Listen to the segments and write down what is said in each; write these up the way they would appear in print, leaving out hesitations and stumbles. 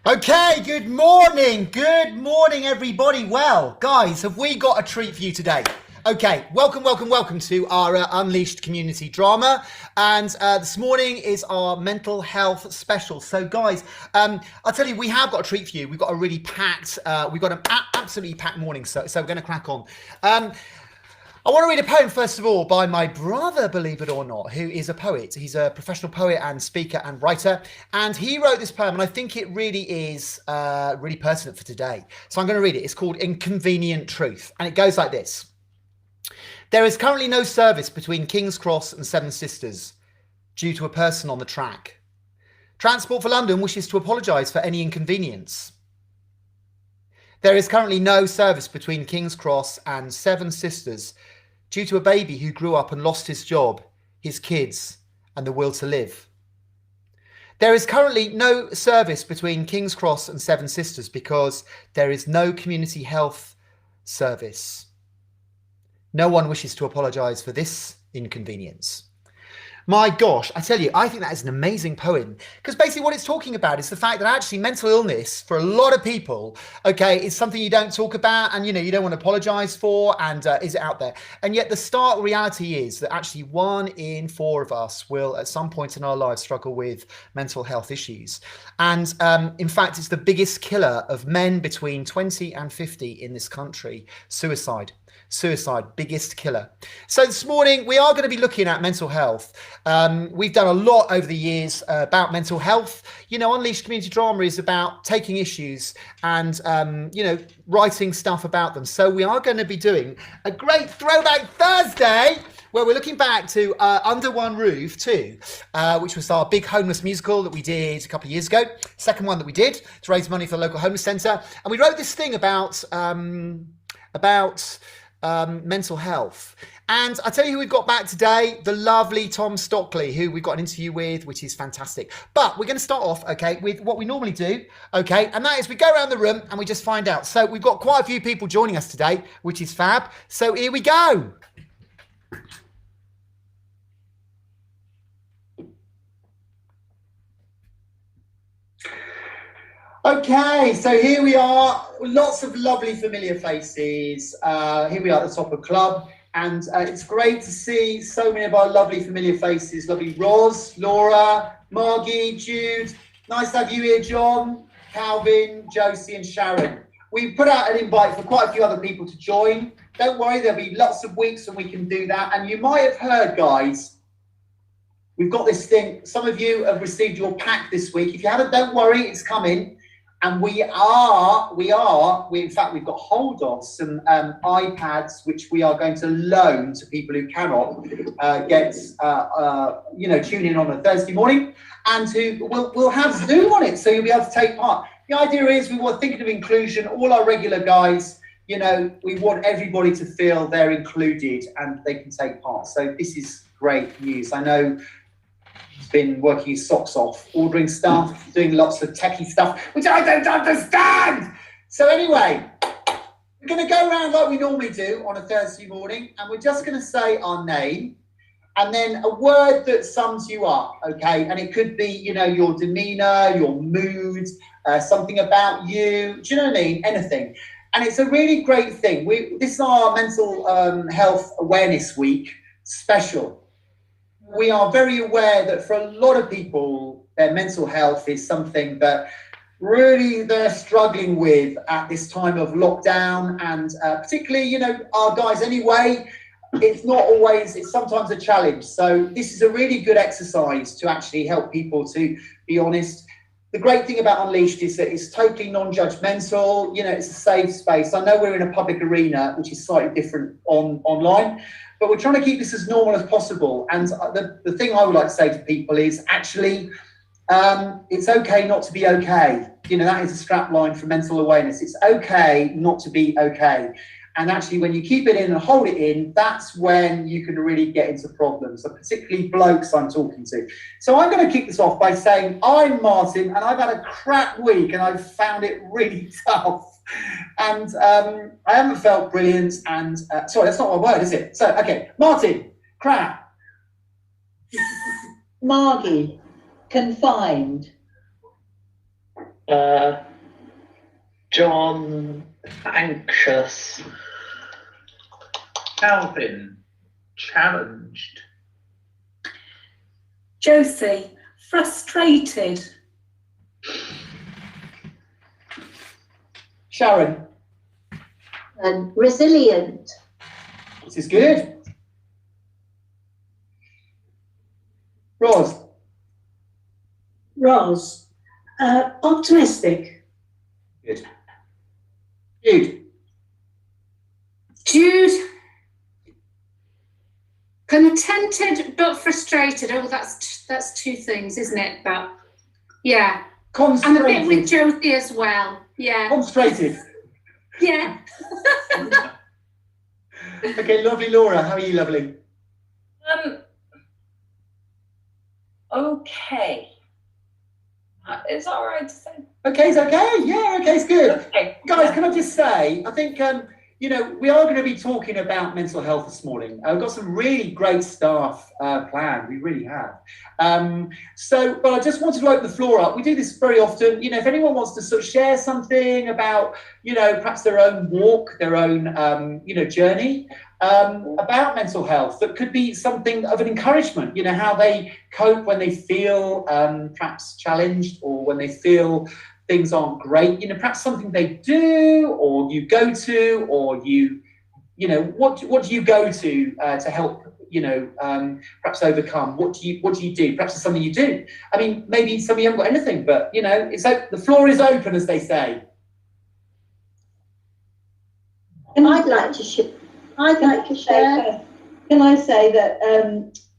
Okay, good morning everybody. Well, guys, have we got a treat for you today? Okay, welcome to our Unleashed community drama, and this morning is our mental health special. So guys, I'll tell you, we have got a treat for you. We've got a really packed, we've got an absolutely packed morning, so we're going to crack on. I want to read a poem, first of all, by my brother, believe it or not, who is a poet. He's a professional poet and speaker and writer. And he wrote this poem, and I think it really is really pertinent for today. So I'm going to read it. It's called Inconvenient Truth. And it goes like this. There is currently no service between King's Cross and Seven Sisters due to a person on the track. Transport for London wishes to apologise for any inconvenience. There is currently no service between King's Cross and Seven Sisters due to a baby who grew up and lost his job, his kids, and the will to live. There is currently no service between King's Cross and Seven Sisters because there is no community health service. No one wishes to apologise for this inconvenience. My gosh, I tell you, I think that is an amazing poem, because basically what it's talking about is the fact that actually mental illness for a lot of people, okay, is something you don't talk about and, you know, you don't want to apologise for, and is out there. And yet the stark reality is that actually 1 in 4 of us will at some point in our lives struggle with mental health issues. And in fact, it's the biggest killer of men between 20 and 50 in this country, suicide. Suicide, biggest killer. So this morning we are going to be looking at mental health. We've done a lot over the years about mental health. You know, Unleashed Community Drama is about taking issues and, you know, writing stuff about them. So we are going to be doing a great Throwback Thursday where we're looking back to Under One Roof 2, which was our big homeless musical that we did a couple of years ago. Second one that we did to raise money for the local homeless centre. And we wrote this thing about mental health. And I tell you who we've got back today, the lovely Tom Stockley, who we've got an interview with, which is fantastic. But we're going to start off, okay, with what we normally do, okay, and that is we go around the room and we just find out. So we've got quite a few people joining us today, which is fab. So here we go. Okay, so here we are, lots of lovely familiar faces. Here we are at the top of club, and it's great to see so many of our lovely familiar faces. Lovely Roz, Laura, Margie, Jude. Nice to have you here, John, Calvin, Josie and Sharon. We put out an invite for quite a few other people to join. Don't worry, there'll be lots of weeks when we can do that. And you might have heard, guys, we've got this thing. Some of you have received your pack this week. If you haven't, don't worry, it's coming. And in fact, we've got hold of some iPads, which we are going to loan to people who cannot you know, tune in on a Thursday morning, and who will have Zoom on it, so you'll be able to take part. The idea is we were thinking of inclusion. All our regular guys, you know, we want everybody to feel they're included and they can take part. So this is great news. I know been working his socks off, ordering stuff, doing lots of techie stuff, which I don't understand. So anyway, we're going to go around like we normally do on a Thursday morning, and we're just going to say our name and then a word that sums you up, okay? And it could be, you know, your demeanour, your mood, something about you. Do you know what I mean? Anything. And it's a really great thing. This is our Mental Health Awareness Week special. We are very aware that for a lot of people, their mental health is something that really they're struggling with at this time of lockdown, and particularly, you know, our guys anyway, it's not always, it's sometimes a challenge. So this is a really good exercise to actually help people to be honest. the great thing about Unleashed is that it's totally non-judgmental. You know, it's a safe space. I know we're in a public arena, which is slightly different online, but we're trying to keep this as normal as possible. And the thing I would like to say to people is actually, it's okay not to be okay. You know, that is a strap line for mental awareness. It's okay not to be okay. And actually, when you keep it in and hold it in, that's when you can really get into problems, so particularly blokes I'm talking to. So I'm going to kick this off by saying I'm Martin, and I've had a crap week, and I've found it really tough. And I haven't felt brilliant. And sorry, that's not my word, is it? So, okay, Martin, crap. Margie, confined. John, anxious. Calvin, challenged. Josie, frustrated. Sharon. Resilient. This is good. Roz. Ros, optimistic. Good. Jude. Jude, contented but frustrated. Oh, that's two things, isn't it? But yeah, I'm a bit with Josie as well. Yeah. Concentrated. Yeah. Okay, lovely Laura. How are you, lovely? Okay. Is that all right to say? Okay, it's okay. Yeah, okay, it's good. Okay. Guys, can I just say, I think, you know, we are going to be talking about mental health this morning. We've got some really great stuff planned. We really have. But I just wanted to open the floor up. We do this very often. You know, if anyone wants to sort of share something about, you know, perhaps their own walk, their own, you know, journey about mental health, that could be something of an encouragement, you know, how they cope when they feel perhaps challenged, or when they feel things aren't great, you know, perhaps something they do, or you go to, or you know, what do you go to help, you know, perhaps overcome? What do you do? Perhaps it's something you do. I mean, maybe some of you haven't got anything, but you know, the floor is open, as they say. I'd like to share. Can I say that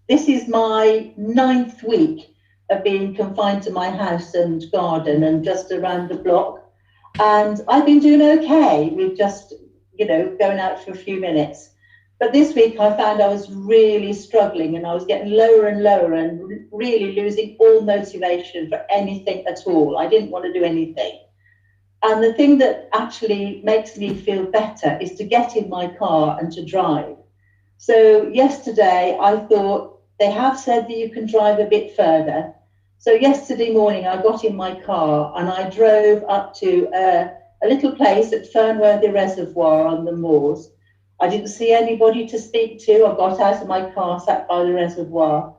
this is my 9th week of being confined to my house and garden and just around the block, and I've been doing okay with just, you know, going out for a few minutes. But this week I found I was really struggling, and I was getting lower and lower and really losing all motivation for anything at all. I didn't want to do anything. And the thing that actually makes me feel better is to get in my car and to drive. So yesterday I thought, they have said that you can drive a bit further. So yesterday morning I got in my car and I drove up to a little place at Fernworthy Reservoir on the moors. I didn't see anybody to speak to. I got out of my car, sat by the reservoir,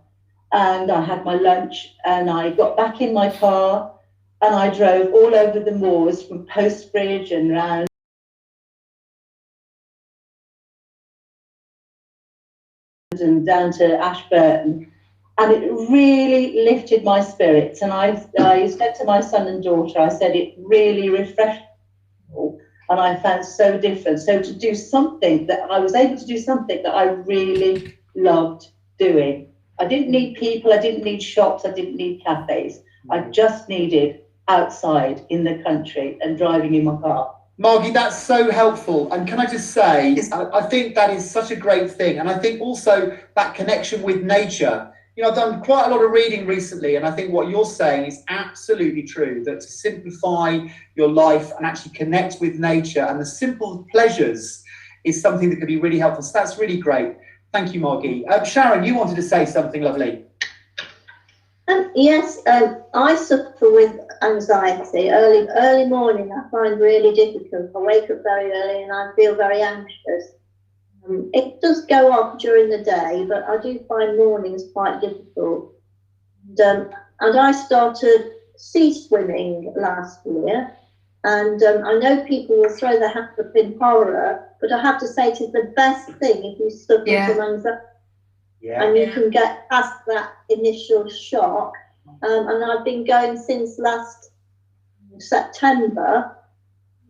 and I had my lunch, and I got back in my car and I drove all over the moors from Postbridge and round and down to Ashburton, and it really lifted my spirits. And I said to my son and daughter, I said, it really refreshed me, and I found so different. So to do something that I was able to do something that I really loved doing. I didn't need people, I didn't need shops, I didn't need cafes. I just needed outside in the country and driving in my car. Margie, that's so helpful. And can I just say, I think that is such a great thing. And I think also that connection with nature. You know, I've done quite a lot of reading recently, and I think what you're saying is absolutely true, that to simplify your life and actually connect with nature and the simple pleasures is something that could be really helpful. So that's really great. Thank you, Margie. Sharon, you wanted to say something lovely. Yes, I suffer with anxiety. Early morning I find really difficult. I wake up very early and I feel very anxious. It does go off during the day, but I do find mornings quite difficult. And I started sea swimming last year, and I know people will throw their hands up in horror, but I have to say it is the best thing if you suffer from anxiety. And you can get past that initial shock And I've been going since last September,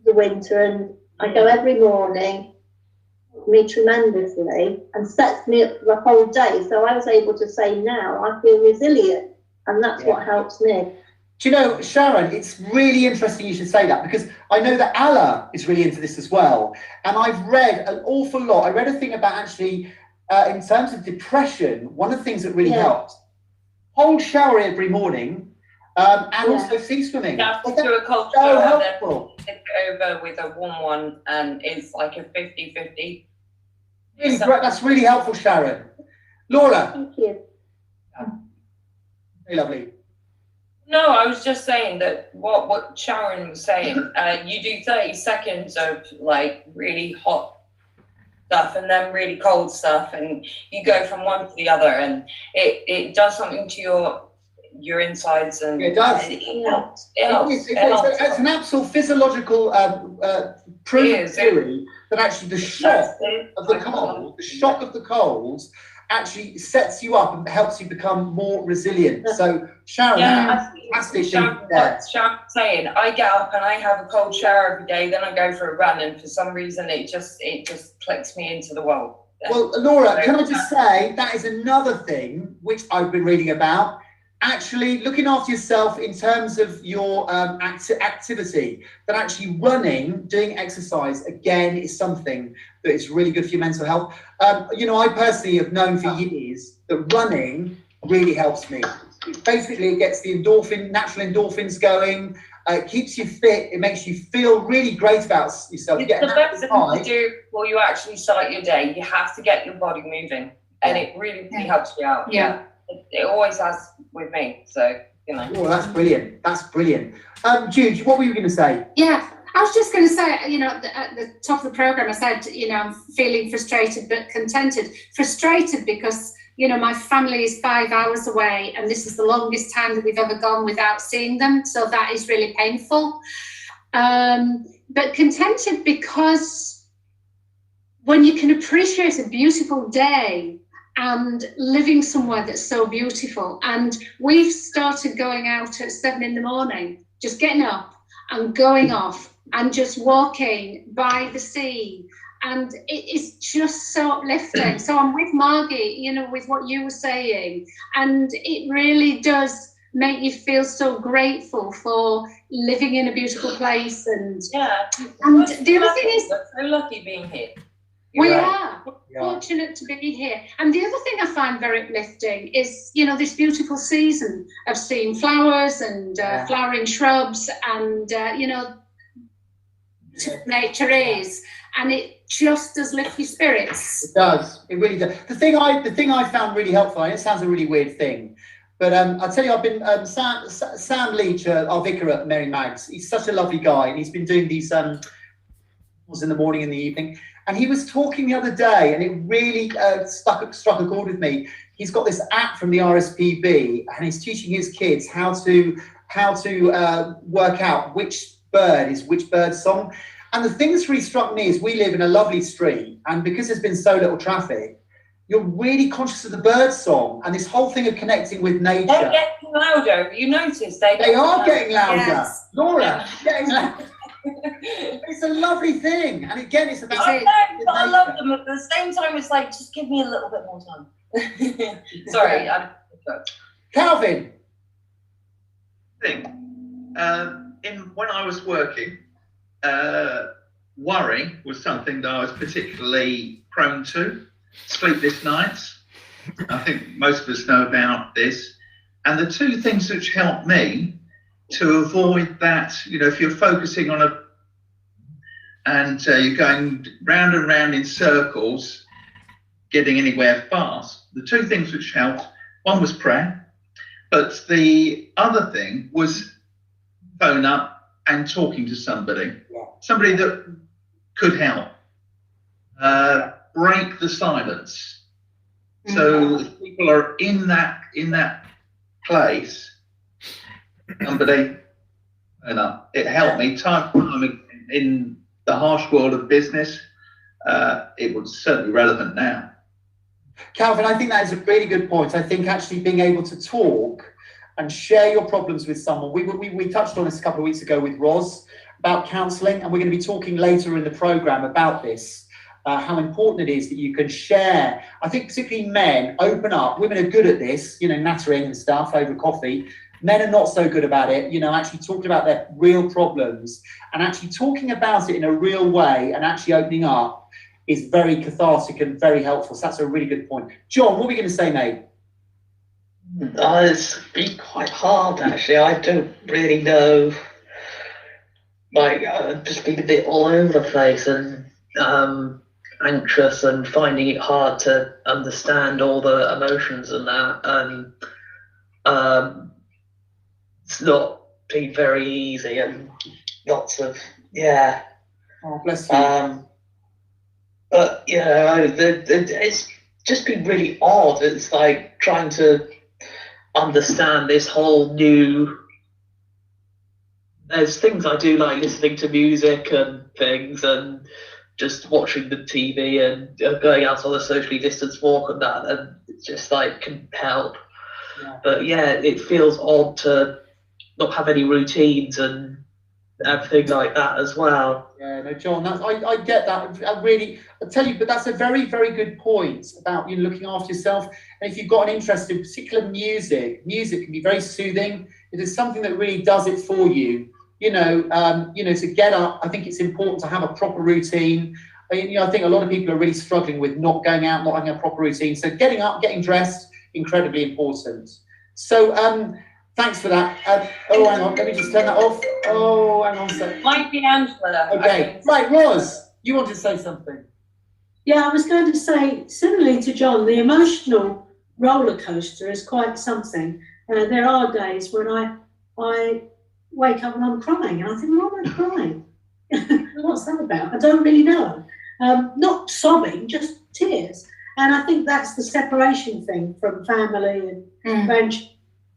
the winter, and I go every morning. Me tremendously and sets me up for the whole day. So I was able to say now I feel resilient, and that's what helps me. Do you know, Sharon, it's really interesting you should say that, because I know that Allah is really into this as well. And I've read an awful lot. I read a thing about actually, in terms of depression, one of the things that really helps, cold shower every morning, and also sea swimming. Yeah, do a cold So shower, helpful. then tip it over with a warm one, and it's like a 50-50. Really great. That's really helpful, Sharon. Laura. Thank you. Very lovely. No, I was just saying that what Sharon was saying, you do 30 seconds of like really hot stuff and then really cold stuff, and you go from one to the other, and it does something to your insides, and It does. It helps. It helps. It's an absolute physiological proven theory that actually the shock of the cold actually sets you up and helps you become more resilient. So Sharon, Sharon's saying, I get up and I have a cold shower every day, then I go for a run, and for some reason it just clicks me into the world. Well, Laura, can I just say that is another thing which I've been reading about. Actually looking after yourself in terms of your activity, that actually running, doing exercise, again, is something that is really good for your mental health. I personally have known for years that running really helps me. Basically, it gets the natural endorphins going, it keeps you fit, it makes you feel really great about yourself. It's the best thing to do before you actually start your day. You have to get your body moving, and it really helps you out. Yeah. It always has with me, so Oh, that's brilliant. That's brilliant. Jude, what were you going to say? Yeah, I was just going to say, at the top of the programme, I said, I'm feeling frustrated but contented. Frustrated because, my family is 5 hours away, and this is the longest time that we've ever gone without seeing them. So that is really painful. But contented because when you can appreciate a beautiful day and living somewhere that's so beautiful. And we've started going out at 7 a.m, just getting up and going off and just walking by the sea. And it is just so uplifting. So I'm with Margie, with what you were saying. And it really does make you feel so grateful for living in a beautiful place. And the other thing is, we're so lucky being here. We are fortunate to be here. And the other thing I find very uplifting is, this beautiful season of seeing flowers and flowering shrubs and, nature is. And it just does lift your spirits. It does. It really does. The thing I found really helpful, and it sounds a really weird thing, but I'll tell you, I've been, Sam Leach, our vicar at Mary Maggs, he's such a lovely guy, and he's been doing these was in the morning and the evening. And he was talking the other day, and it really struck a chord with me. He's got this app from the RSPB, and he's teaching his kids how to work out which bird is which bird's song. And the thing that's really struck me is we live in a lovely street, and because there's been so little traffic, you're really conscious of the bird song and this whole thing of connecting with nature. They're getting louder. Have you noticed? They are getting louder. Yes. Laura, getting louder. It's a lovely thing, and again, it's about. I know, but I love them. At the same time, it's like, just give me a little bit more time. Sorry, Calvin. When I was working, worry was something that I was particularly prone to. Sleepless nights. I think most of us know about this. And the two things which helped me to avoid that, if you're focusing on and you're going round and round in circles, getting anywhere fast, the two things which helped, one was prayer, but the other thing was phone up and talking to somebody that could help. Break the silence. So if people are in that place, somebody, it helped me time in the harsh world of business. It was certainly relevant now. Calvin, I think that is a really good point. I think actually being able to talk and share your problems with someone. We touched on this a couple of weeks ago with Roz about counselling, and we're going to be talking later in the programme about this, how important it is that you can share. I think particularly men open up. Women are good at this, you know, nattering and stuff over coffee. Men are not so good about it, you know, actually talking about their real problems and actually talking about it in a real way and actually opening up is very cathartic and very helpful. So that's a really good point. John, what are we going to say, mate? It's been quite hard, actually. I don't really know. Like, I've just been a bit all over the place and anxious and finding it hard to understand all the emotions and that. And it's not been very easy and lots of, yeah. Oh, bless you. But, you know, it's just been really odd. It's like trying to understand this whole new. There's things I do like listening to music and things and just watching the TV and going out on a socially distanced walk and that, and it's just like can help. Yeah. But yeah, it feels odd to not have any routines and everything like that as well. Yeah, no, John, that's, I get that. I tell you, but that's a very, very good point about you looking after yourself. And if you've got an interest in particular music can be very soothing. It is something that really does it for you. You know, to get up, I think it's important to have a proper routine. I think a lot of people are really struggling with not going out, not having a proper routine. So getting up, getting dressed, incredibly important. So thanks for that. Oh, hang on, let me just turn that off. Oh, hang on a second. Might be Angela. Okay, right, Roz, you wanted to say something. Yeah, I was going to say, similarly to John, the emotional roller coaster is quite something. There are days when I wake up and I'm crying, and I think, why am I crying? What's that about? I don't really know. Not sobbing, just tears. And I think that's the separation thing from family and friendship.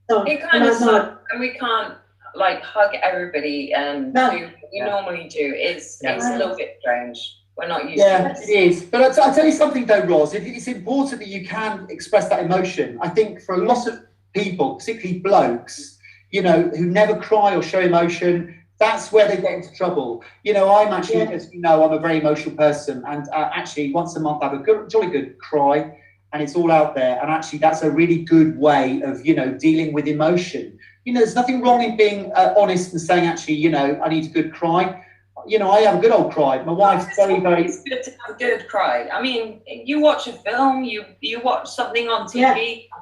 So, It kind of sucks, and we can't like hug everybody and No. do what we normally do. It's Yeah. a little bit strange. We're not used Yeah, to it this. is. But I'll tell you something though, Roz. It's important that you can express that emotion. I think for a lot of people, particularly blokes, you know, who never cry or show emotion, that's where they get into trouble. You know, I'm actually, as you know, I'm a very emotional person, and actually once a month I have a jolly good cry, and it's all out there. And actually that's a really good way of, you know, dealing with emotion. You know, there's nothing wrong in being honest and saying, actually, you know, I need a good cry. You know, I have a good old cry. My wife's very, very... It's good to have a good cry. I mean, you watch a film, you watch something on TV. Yeah.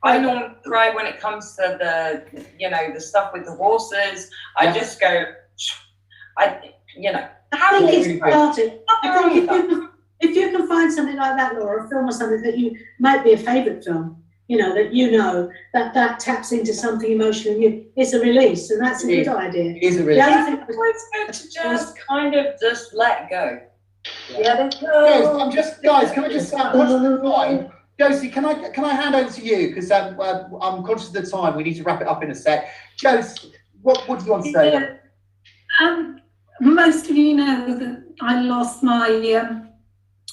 I normally cry when it comes to the stuff with the horses. I just go, I think it's cathartic. I think if you can find something like that, Laura, a film or something that you might be a favourite film, that taps into something emotional, it's a release, and that's a good idea. It is a release. The other thing it's good to just kind of just let go. Yeah. Guys, can I just watch the time? Josie, can I hand over to you, because I'm conscious of the time. We need to wrap it up in a sec. Josie, what do you want to say? Yeah. Most of you know that I lost my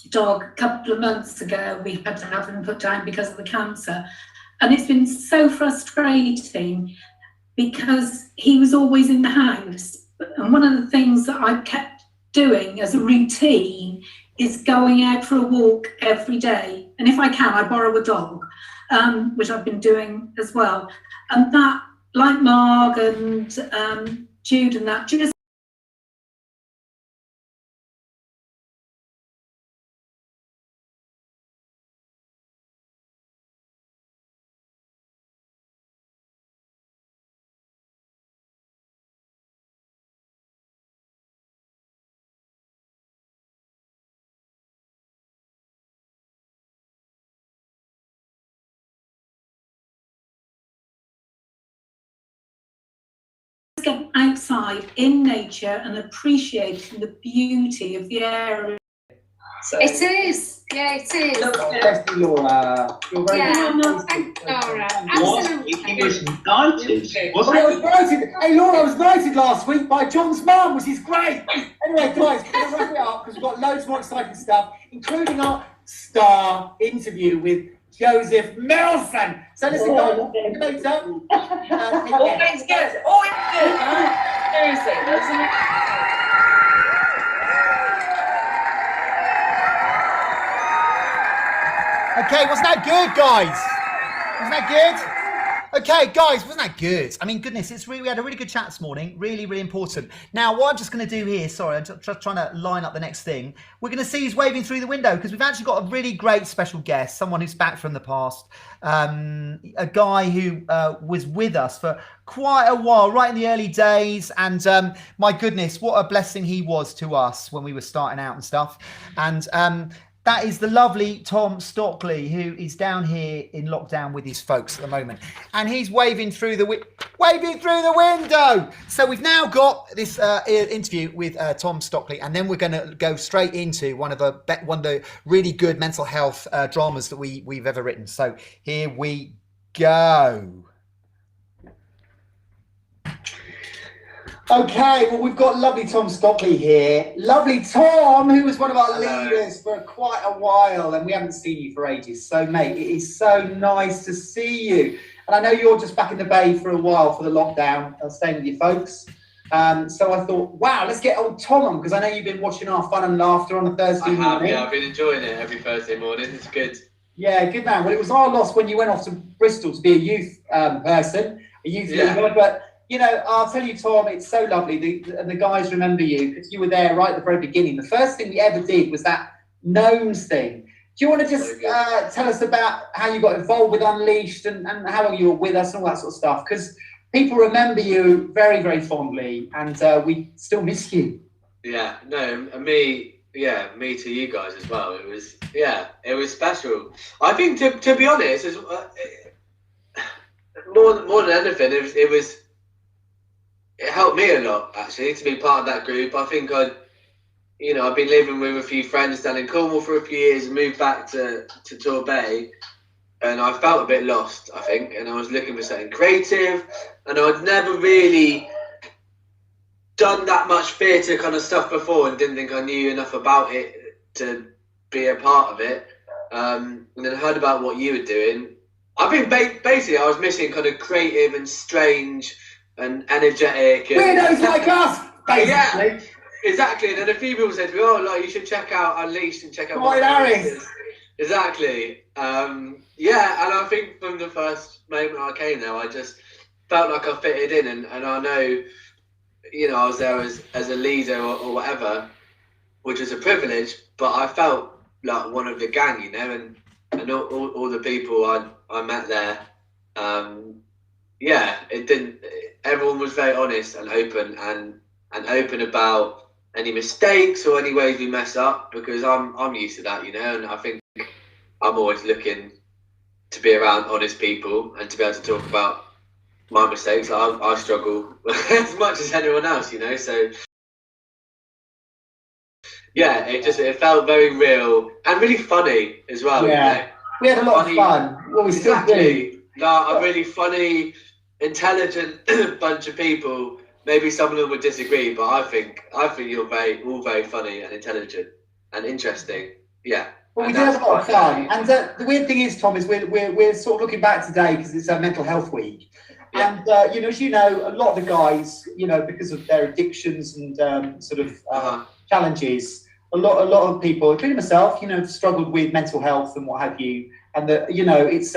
dog a couple of months ago. We had to have him put down because of the cancer, and it's been so frustrating because he was always in the house. And one of the things that I kept doing as a routine is going out for a walk every day. And if I can, I borrow a dog, which I've been doing as well. And that, like Marg and Jude and that, just get outside in nature and appreciating the beauty of the area. So It is. Yeah, it is. Thank you, Laura. You're very Yeah, thank you, Laura. Absolutely. He was knighted, wasn't I was knighted. Hey, Laura, I was knighted last week by John's mum, which is great. Anyway, guys, we're going to wrap it up because we've got loads more exciting stuff, including our star interview with Joseph Milson. So listen, guys, Oh, always good. Always good. Huh? Seriously, doesn't Okay, wasn't that good, guys? Wasn't that good? Okay, guys, wasn't that good? I mean, goodness, we had a really good chat this morning. Really, really important. Now, what I'm just going to do here, sorry, I'm just trying to line up the next thing. We're going to see who's waving through the window because we've actually got a really great special guest, someone who's back from the past, a guy who was with us for quite a while, right in the early days. And my goodness, what a blessing he was to us when we were starting out and stuff. And that is the lovely Tom Stockley, who is down here in lockdown with his folks at the moment, and he's waving through the window. So we've now got this interview with Tom Stockley, and then we're going to go straight into one of the really good mental health dramas that we've ever written. So here we go. Okay, well, we've got lovely Tom Stockley here. Lovely Tom, who was one of our leaders for quite a while, and we haven't seen you for ages. So, mate, it is so nice to see you. And I know you're just back in the Bay for a while for the lockdown, staying with your folks. So I thought, wow, let's get old Tom on, because I know you've been watching our fun and laughter on a Thursday morning. Yeah, I've been enjoying it every Thursday morning. It's good. Yeah, good man. Well, it was our loss when you went off to Bristol to be a youth person, a youth leader, but... You know, I'll tell you, Tom, it's so lovely. The guys remember you because you were there right at the very beginning. The first thing we ever did was that gnomes thing. Do you want to just tell us about how you got involved with Unleashed and how long you were with us and all that sort of stuff? Because people remember you very, very fondly, and we still miss you. Yeah, no, me to you guys as well. It was special. I think, to be honest, more than anything, it helped me a lot, actually, to be part of that group. I think I've been living with a few friends down in Cornwall for a few years, moved back to Torbay, and I felt a bit lost, I think, and I was looking for something creative, and I'd never really done that much theatre kind of stuff before and didn't think I knew enough about it to be a part of it, and then heard about what you were doing. I think basically I was missing kind of creative and strange and energetic. Weirdos like us, basically. Yeah, exactly. And then a few people said to me, you should check out Unleashed and check out Right, Harris. Exactly. And I think from the first moment I came there, I just felt like I fitted in, and I know, I was there as a leader or whatever, which was a privilege, but I felt like one of the gang, and all the people I met there, everyone was very honest and open and open about any mistakes or any ways we mess up, because I'm used to that, and I think I'm always looking to be around honest people and to be able to talk about my mistakes. I struggle as much as anyone else, so it felt very real and really funny as well. Yeah, we had a lot of fun. Well, we still do. A really funny, intelligent bunch of people. Maybe some of them would disagree, but I think you're all very funny and intelligent and interesting. Yeah. Well, we did have a lot of fun, and the weird thing is, Tom, is we're sort of looking back today because it's Mental Health Week, and as you know, a lot of the guys, because of their addictions and challenges, a lot of people, including myself, struggled with mental health and what have you, and it's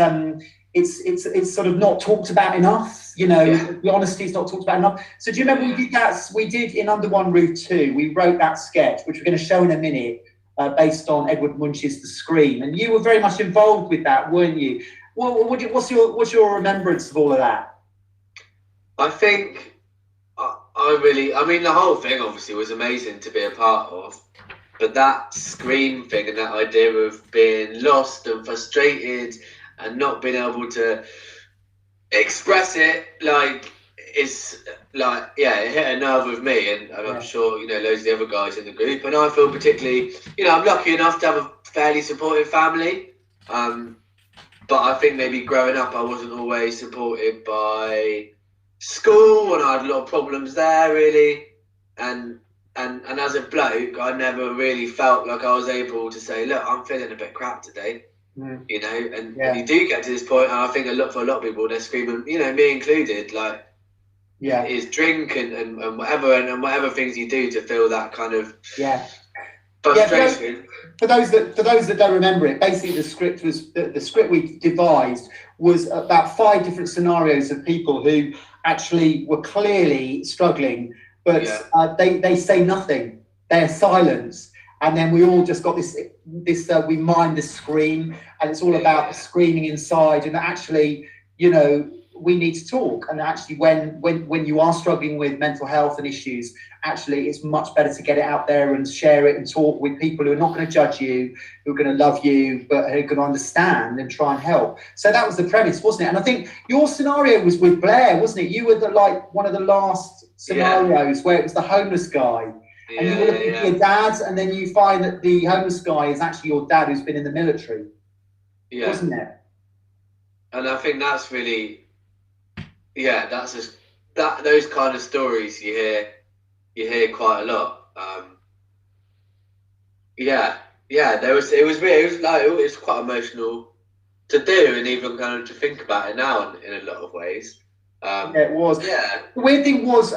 sort of not talked about enough. The honesty is not talked about enough. So do you remember we did in Under One Roof 2, we wrote that sketch, which we're going to show in a minute, based on Edward Munch's The Scream, and you were very much involved with that, weren't you? What's your remembrance of all of that? I think the whole thing obviously was amazing to be a part of, but that Scream thing and that idea of being lost and frustrated and not being able to express it, it hit a nerve with me, and I'm sure loads of the other guys in the group. And I feel particularly, I'm lucky enough to have a fairly supportive family, but I think maybe growing up I wasn't always supported by school, and I had a lot of problems there, really. And as a bloke, I never really felt like I was able to say, look, I'm feeling a bit crap today. you know, and you do get to this point, and I think for a lot of people, they're screaming, you know, me included, like, is drink and whatever things you do to feel that kind of frustration. For those that don't remember it, basically the script we devised was about 5 different scenarios of people who actually were clearly struggling, but they say nothing. They're silence. And then we all just got this we mind the scream, and it's all about screaming inside. And actually, you know, we need to talk. And actually, when you are struggling with mental health and issues, actually, it's much better to get it out there and share it and talk with people who are not going to judge you, who are going to love you, but who are going to understand and try and help. So that was the premise, wasn't it? And I think your scenario was with Blair, wasn't it? You were one of the last scenarios where it was the homeless guy. And you were looking for your dad, and then you find that the homeless guy is actually your dad who's been in the military, wasn't it? And I think that's really, those kind of stories you hear quite a lot. It was quite emotional to do, and even kind of to think about it now in a lot of ways. It was. Yeah. The weird thing was,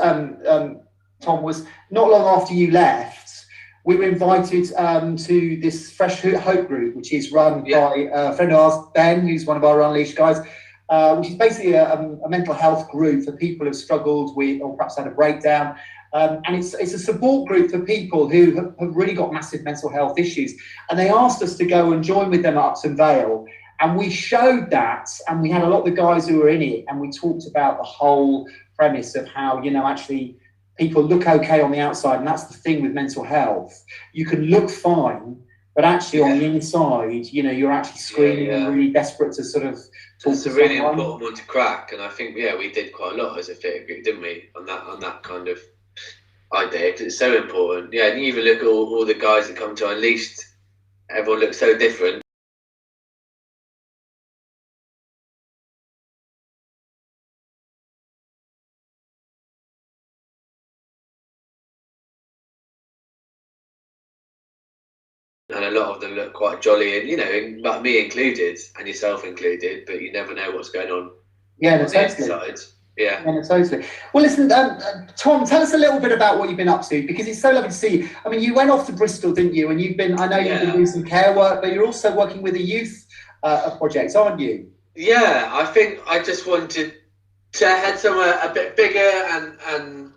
Tom, was not long after you left, we were invited to this Fresh Hope group, which is run by a friend of ours, Ben, who's one of our Unleashed guys, which is basically a mental health group for people who've struggled with or perhaps had a breakdown. And it's a support group for people who have really got massive mental health issues. And they asked us to go and join with them at Upton Vale. And we showed that, and we had a lot of the guys who were in it, and we talked about the whole premise of how, you know, actually people look okay on the outside, and that's the thing with mental health. You can look fine, but actually on the inside, you know, you're actually screaming and really desperate to sort of talk It's to a really someone. important one to crack, and I think we did quite a lot as a theatre group, didn't we, on that kind of idea, because it's so important. Yeah, and you even look at all the guys that come to Unleashed, everyone looks so different. And a lot of them look quite jolly, and, you know, but me included, and yourself included, but you never know what's going on. Yeah, on no, the totally. inside. Yeah. Yeah, no, totally. Well, listen, Tom, tell us a little bit about what you've been up to, because it's so lovely to see you. I mean, you went off to Bristol, didn't you? And I know you've been doing some care work, but you're also working with a youth project, aren't you? Yeah, I think I just wanted to head somewhere a bit bigger and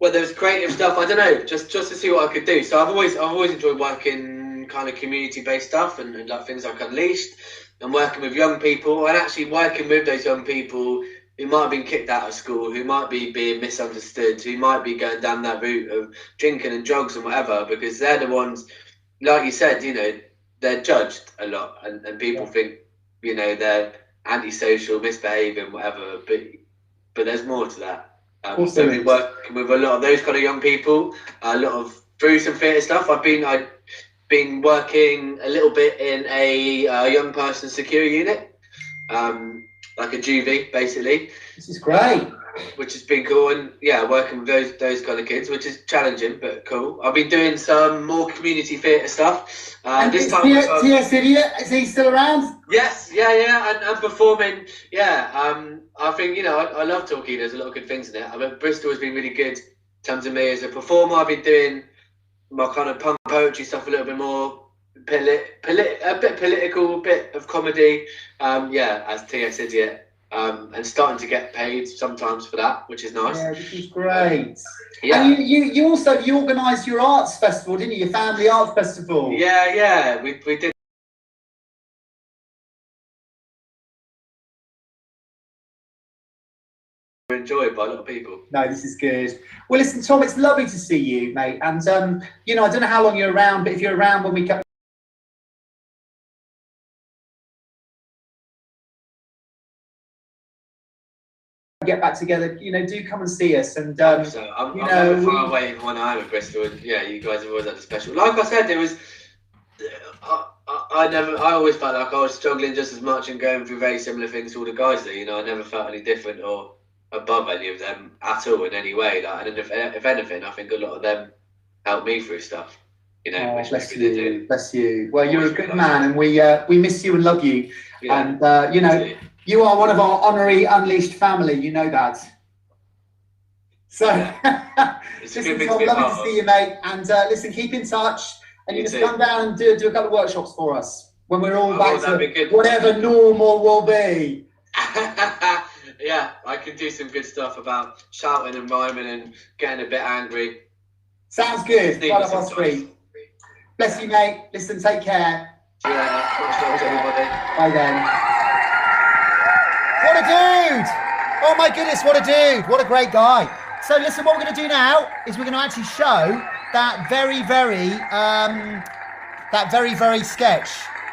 well, there's creative stuff. I don't know, just to see what I could do. So I've always enjoyed working kind of community-based stuff and like things like Unleashed, and working with young people, and actually working with those young people who might have been kicked out of school, who might be being misunderstood, who might be going down that route of drinking and drugs and whatever, because they're the ones, like you said, you know, they're judged a lot, and people think, you know, they're antisocial, misbehaving, whatever, but there's more to that. So we've been working with a lot of those kind of young people, a lot of through some theatre stuff. I've been working a little bit in a young person security unit, like a juvie, basically. This is great. Which has been cool, and working with those kind of kids, which is challenging but cool. I've been doing some more community theatre stuff. And this time, T.S. Idiot, is he still around? Yes, and performing. I think, you know, I love Torquay. There's a lot of good things in it. I mean, Bristol has been really good in terms of me as a performer. I've been doing my kind of punk poetry stuff a little bit more, a bit political, a bit of comedy. As T.S. Idiot. And starting to get paid sometimes for that, which is nice. Yeah, which is great. Yeah. And you also organised your arts festival, didn't you? Your family arts festival. Yeah, we did. Enjoyed by a lot of people. No, this is good. Well, listen, Tom, it's lovely to see you, mate. And you know, I don't know how long you're around, but if you're around when we come. Get back together, you know, do come and see us. And I'm never far away when I'm in Bristol, and you guys have always had a special. Like I said, it was I always felt like I was struggling just as much and going through very similar things to all the guys there. You know, I never felt any different or above any of them at all in any way. Like, and if anything, I think a lot of them helped me through stuff. you know, which bless maybe they do. you, bless you. Well, you're a Always good been man, and we miss you and love you. Yeah. And you know, you are one of our honorary Unleashed family. You know that. So, It's a listen, good thing Tom, to be a lovely part to of. see you, mate. And listen, keep in touch, and you You just too. come down and do a couple of workshops for us when we're all Oh, back that'd be to good. whatever normal will be. Yeah, I can do some good stuff about shouting and rhyming and getting a bit angry. Sounds good. Need Right me up our sometimes. street. Bless you, mate. Listen, take care. Yeah, much love to everybody. Bye then. What a dude! Oh my goodness, what a dude! What a great guy. So listen, what we're going to do now is we're going to actually show that very sketch,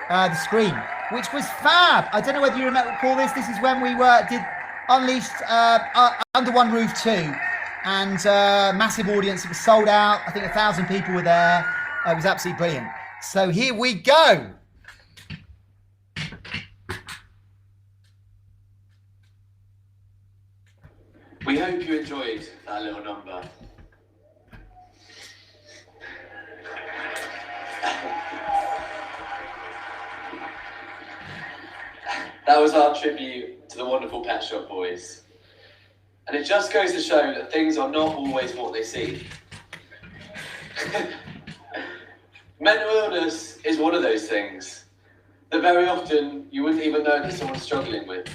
the Scream, which was fab. I don't know whether you recall this. This is when we did Unleashed Under One Roof 2, and massive audience. It was sold out. I think 1,000 people were there. It was absolutely brilliant. So here we go. We hope you enjoyed that little number. That was our tribute to the wonderful Pet Shop Boys. And it just goes to show that things are not always what they seem. Mental illness is one of those things that very often you wouldn't even know that someone's struggling with.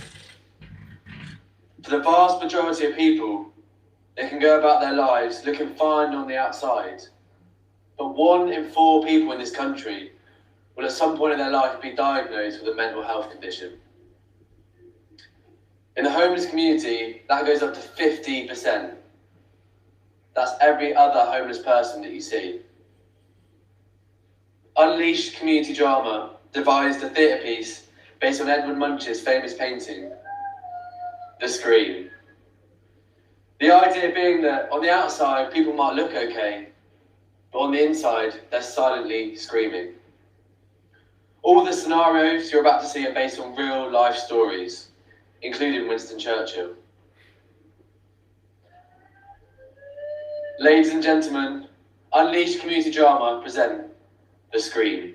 For the vast majority of people, they can go about their lives looking fine on the outside, but 1 in 4 people in this country will at some point in their life be diagnosed with a mental health condition. In the homeless community, that goes up to 50%. That's every other homeless person that you see. Unleashed Community Drama devised a theatre piece based on Edward Munch's famous painting, The Scream. The idea being that on the outside, people might look okay, but on the inside, they're silently screaming. All the scenarios you're about to see are based on real life stories, including Winston Churchill. Ladies and gentlemen, Unleashed Community Drama present The Scream.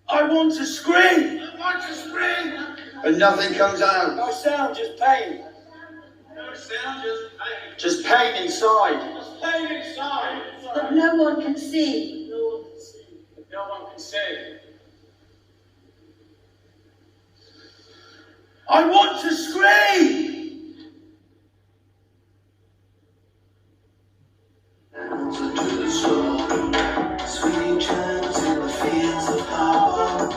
I want to scream! I want to scream! And nothing comes out. No sound, just pain. No sound, just pain. Just pain inside. Just pain inside. But no one can see. No one can see. No one can see. I want to scream! Sweet germs in the fields of power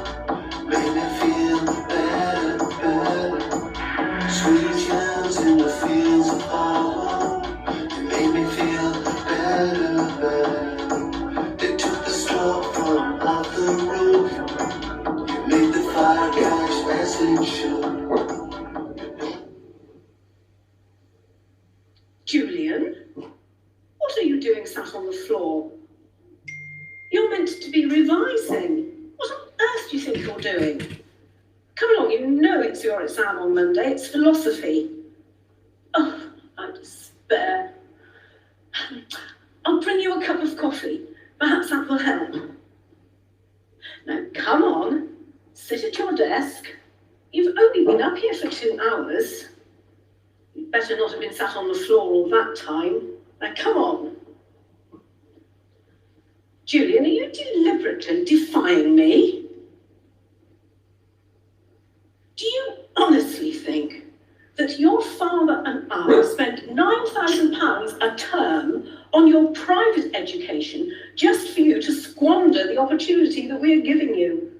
made me feel better, better. Sweet germs in the fields of power, it made me feel better, better. They took the straw from off the roof, you made the fire catch as it should. Julian, what are you doing sat on the floor? You're meant to be revising. What on earth do you think you're doing? Come along, you know it's your exam on Monday. It's philosophy. Oh, I despair. I'll bring you a cup of coffee. Perhaps that will help. Now, come on. Sit at your desk. You've only been up here for 2 hours. You'd better not have been sat on the floor all that time. Now, come on. Julian, are you deliberately defying me? Do you honestly think that your father and I spent £9,000 a term on your private education just for you to squander the opportunity that we're giving you?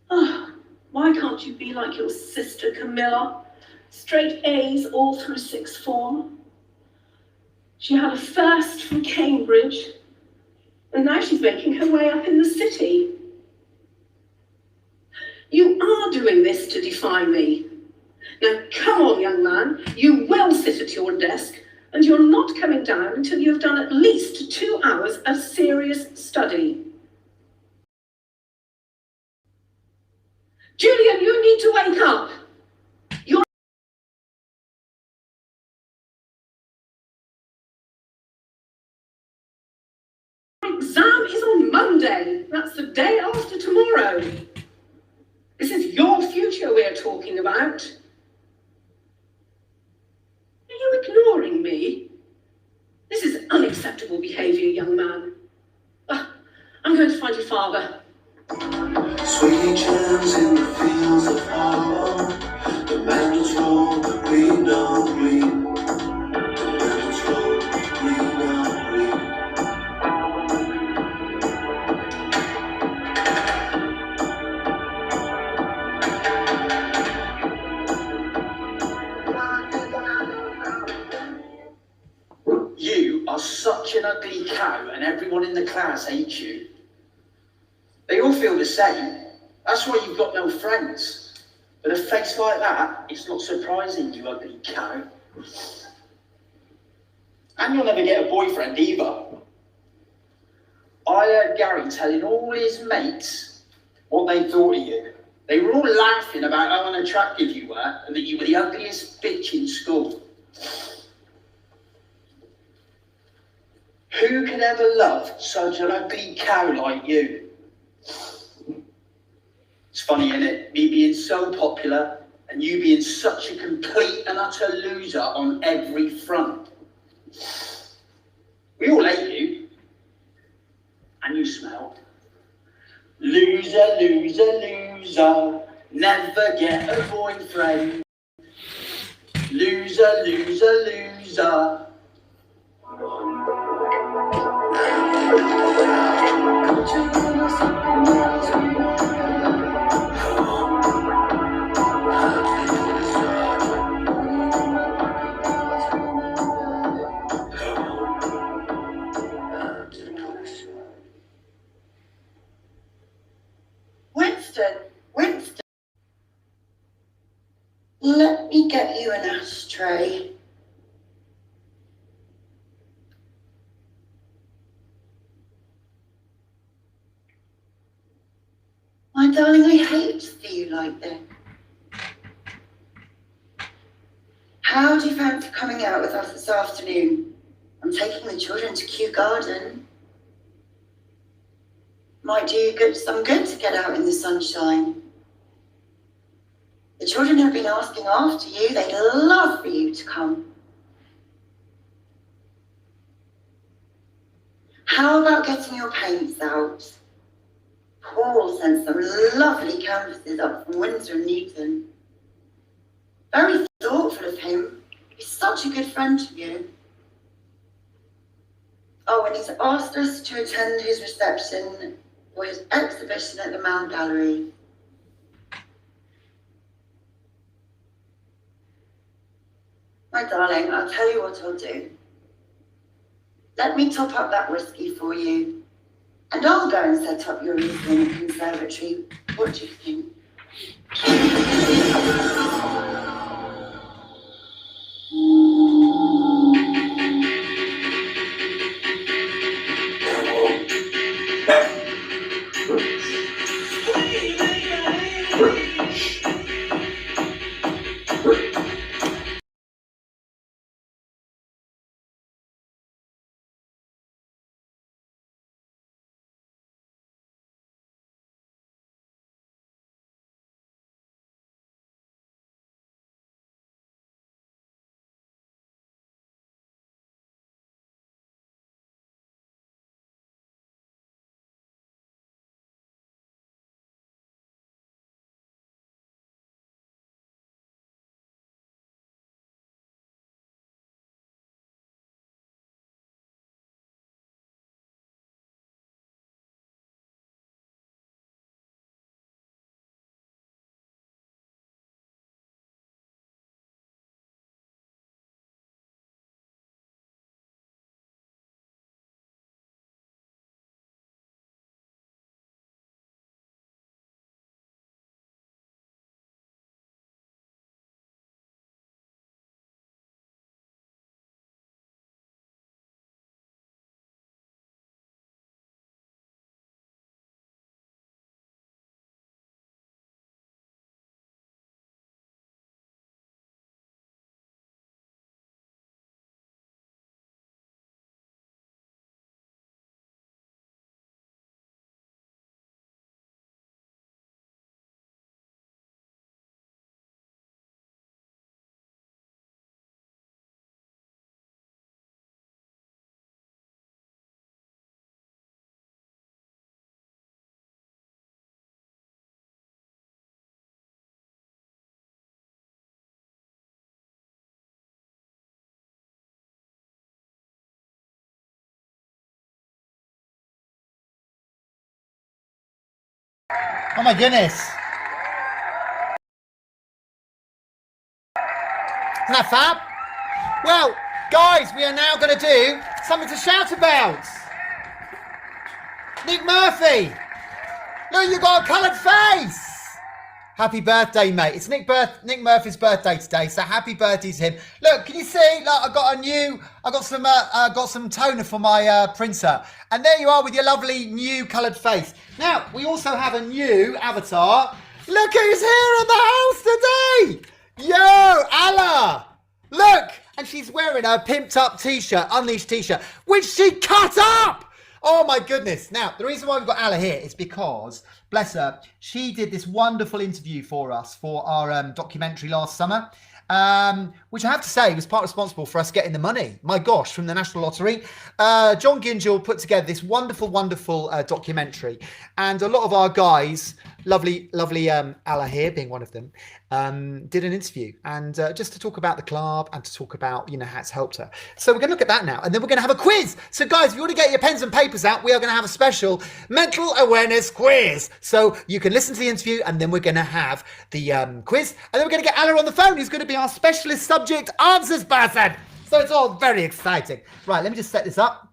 Oh, why can't you be like your sister Camilla? Straight A's all through sixth form. She had a first from Cambridge, and now she's making her way up in the city. You are doing this to defy me. Now, come on, young man, you will sit at your desk, and you're not coming down until you've done at least 2 hours of serious study. Julian, you need to wake up. Your exam is on Monday. That's the day after tomorrow. This is your future we're talking about. Are you ignoring me? This is unacceptable behaviour, young man. I'm going to find your father. Sweet gems in the fields of Harlem. The meadows roll, the green on green. The meadows roll, the green on green. You are such an ugly cow, and everyone in the class hates you. They all feel the same. That's why you've got no friends. With a face like that, it's not surprising, you ugly cow. And you'll never get a boyfriend either. I heard Gary telling all his mates what they thought of you. They were all laughing about how unattractive you were and that you were the ugliest bitch in school. Who could ever love such an ugly cow like you? It's funny, isn't it? Me being so popular and you being such a complete and utter loser on every front. We all hate you. And you smell. Loser, loser, loser. Never get a boyfriend. Loser, loser, loser. Winston, let me get you an ashtray. My darling, I hate to see you like this. How do you fancy coming out with us this afternoon? I'm taking the children to Kew Garden. Might do you some good to get out in the sunshine. The children have been asking after you. They'd love for you to come. How about getting your paints out? Paul sent some lovely canvases up from Windsor and Newton. Very thoughtful of him. He's such a good friend to you. Oh, and he's asked us to attend his reception for his exhibition at the Mount Gallery. My darling, I'll tell you what I'll do. Let me top up that whiskey for you, and I'll go and set up your evening conservatory. What do you think? Oh my goodness. Isn't that fab? Well, guys, we are now going to do something to shout about. Nick Murphy. Look, you got a coloured face. Happy birthday, mate. It's Nick Murphy's birthday today, so happy birthday to him. Look, can you see? Look, I got some toner for my printer. And there you are with your lovely new coloured face. Now, we also have a new avatar. Look who's here at the house today. Yo, Allah. Look, and she's wearing a pimped up t-shirt, Unleashed t-shirt, which she cut up. Oh my goodness. Now, the reason why we've got Allah here is because, bless her, she did this wonderful interview for us for our documentary last summer, which I have to say was part responsible for us getting the money, my gosh, from the National Lottery. John Gingell put together this wonderful, wonderful documentary. And a lot of our guys, lovely Allah here being one of them, did an interview and just to talk about the club and to talk about, you know, how it's helped her. So we're going to look at that now, and then we're going to have a quiz. So guys, if you want to get your pens and papers out, we are going to have a special mental awareness quiz. So you can listen to the interview, and then we're going to have the quiz, and then we're going to get Allah on the phone, who's going to be our specialist subject answers person. So it's all very exciting. Right, let me just set this up.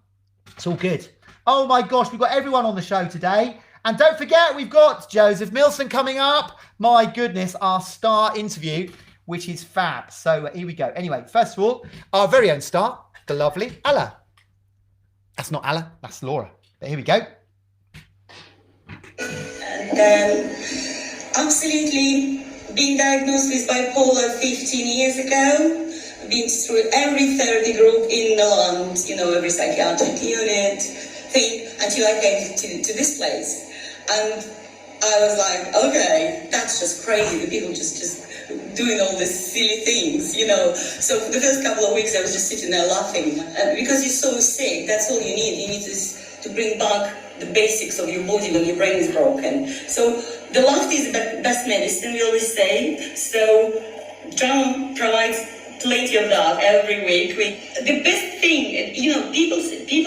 It's all good. Oh my gosh, we've got everyone on the show today. And don't forget, we've got Joseph Milson coming up. My goodness, our star interview, which is fab. So here we go. Anyway, first of all, our very own star, the lovely Allah. That's not Allah, that's Laura. But here we go. And absolutely being diagnosed with bipolar 15 years ago. Been through every therapy group in the land, you know, every psychiatric unit thing, until I came to this place. And I was like, okay, that's just crazy. The people just doing all these silly things, you know. So for the first couple of weeks, I was just sitting there laughing. And because you're so sick, that's all you need. You need to bring back the basics of your body when your brain is broken. So the laughter is the best medicine, we always say. So John provides plenty of that every week. The best thing, you know, people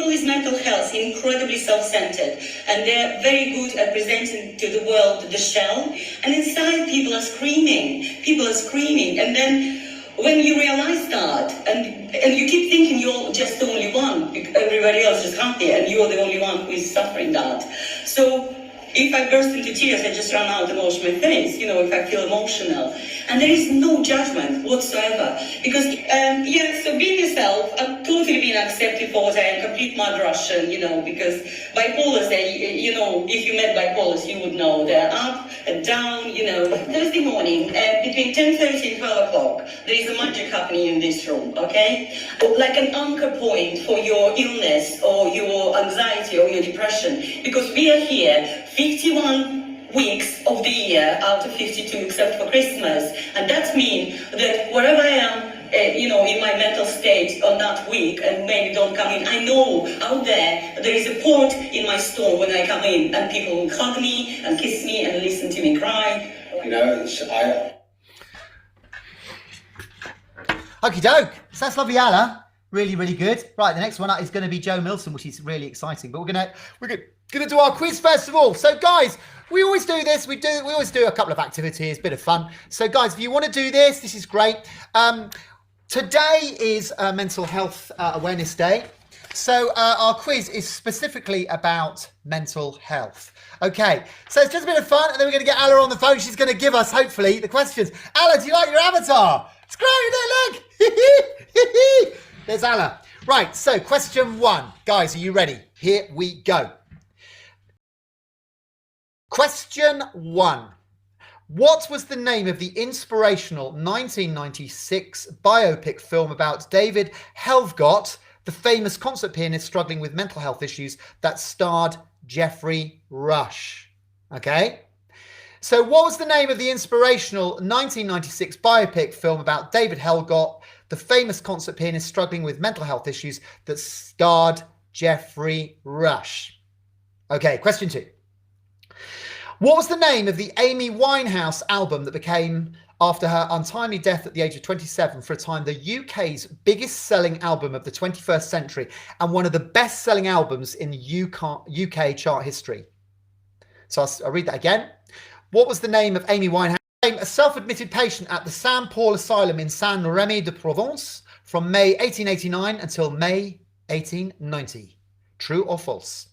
with mental health are incredibly self-centered, and they're very good at presenting to the world the shell, and inside people are screaming, and then when you realize that, and you keep thinking you're just the only one, everybody else is happy, and you're the only one who is suffering that. So if I burst into tears, I just run out and wash my face, you know, if I feel emotional. And there is no judgment whatsoever. Because, so being yourself, I'm totally being accepted for what I am, complete mad Russian, you know, because bipolars, you know, if you met bipolars, you would know they're up and down, you know. Thursday morning, between 10:30 and 12 o'clock, there is a magic happening in this room, okay? Like an anchor point for your illness or your anxiety or your depression. Because we are here 51 weeks of the year out of 52 except for Christmas, and that means that wherever I am, you know, in my mental state on that week, and maybe don't come in, I know out there is a port in my store when I come in, and people will hug me and kiss me and listen to me cry. You know, Okie doke. So that's lovely, Allah. Really, really good. Right, the next one is going to be Joe Milson, which is really exciting. But we're gonna do our quiz first of all. So guys, we always do this. We always do a couple of activities, bit of fun. So guys, if you want to do this is great. Today is Mental Health Awareness Day. So our quiz is specifically about mental health. Okay, so it's just a bit of fun, and then we're going to get Allah on the phone. She's going to give us, hopefully, the questions. Allah, do you like your avatar? It's great, isn't it? Look. There's Allah. Right, so question 1. Guys, are you ready? Here we go. Question 1. What was the name of the inspirational 1996 biopic film about David Helfgott, the famous concert pianist struggling with mental health issues, that starred Geoffrey Rush? Okay. So what was the name of the inspirational 1996 biopic film about David Helfgott, the famous concert pianist struggling with mental health issues, that starred Geoffrey Rush? Okay, question 2. What was the name of the Amy Winehouse album that became, after her untimely death at the age of 27, for a time the UK's biggest selling album of the 21st century and one of the best selling albums in UK chart history? So I'll read that again. What was the name of Amy Winehouse? A self-admitted patient at the Saint Paul Asylum in Saint-Rémy-de-Provence from May 1889 until May 1890. True or false?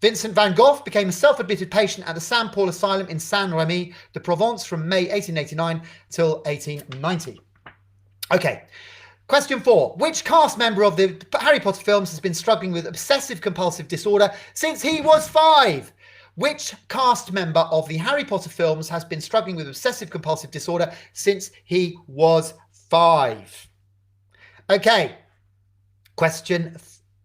Vincent van Gogh became a self-admitted patient at the Saint Paul Asylum in Saint-Rémy-de-Provence from May 1889 till 1890. Okay. Question 4. Which cast member of the Harry Potter films has been struggling with obsessive-compulsive disorder since he was 5? Which cast member of the Harry Potter films has been struggling with obsessive-compulsive disorder since he was 5? Okay. Question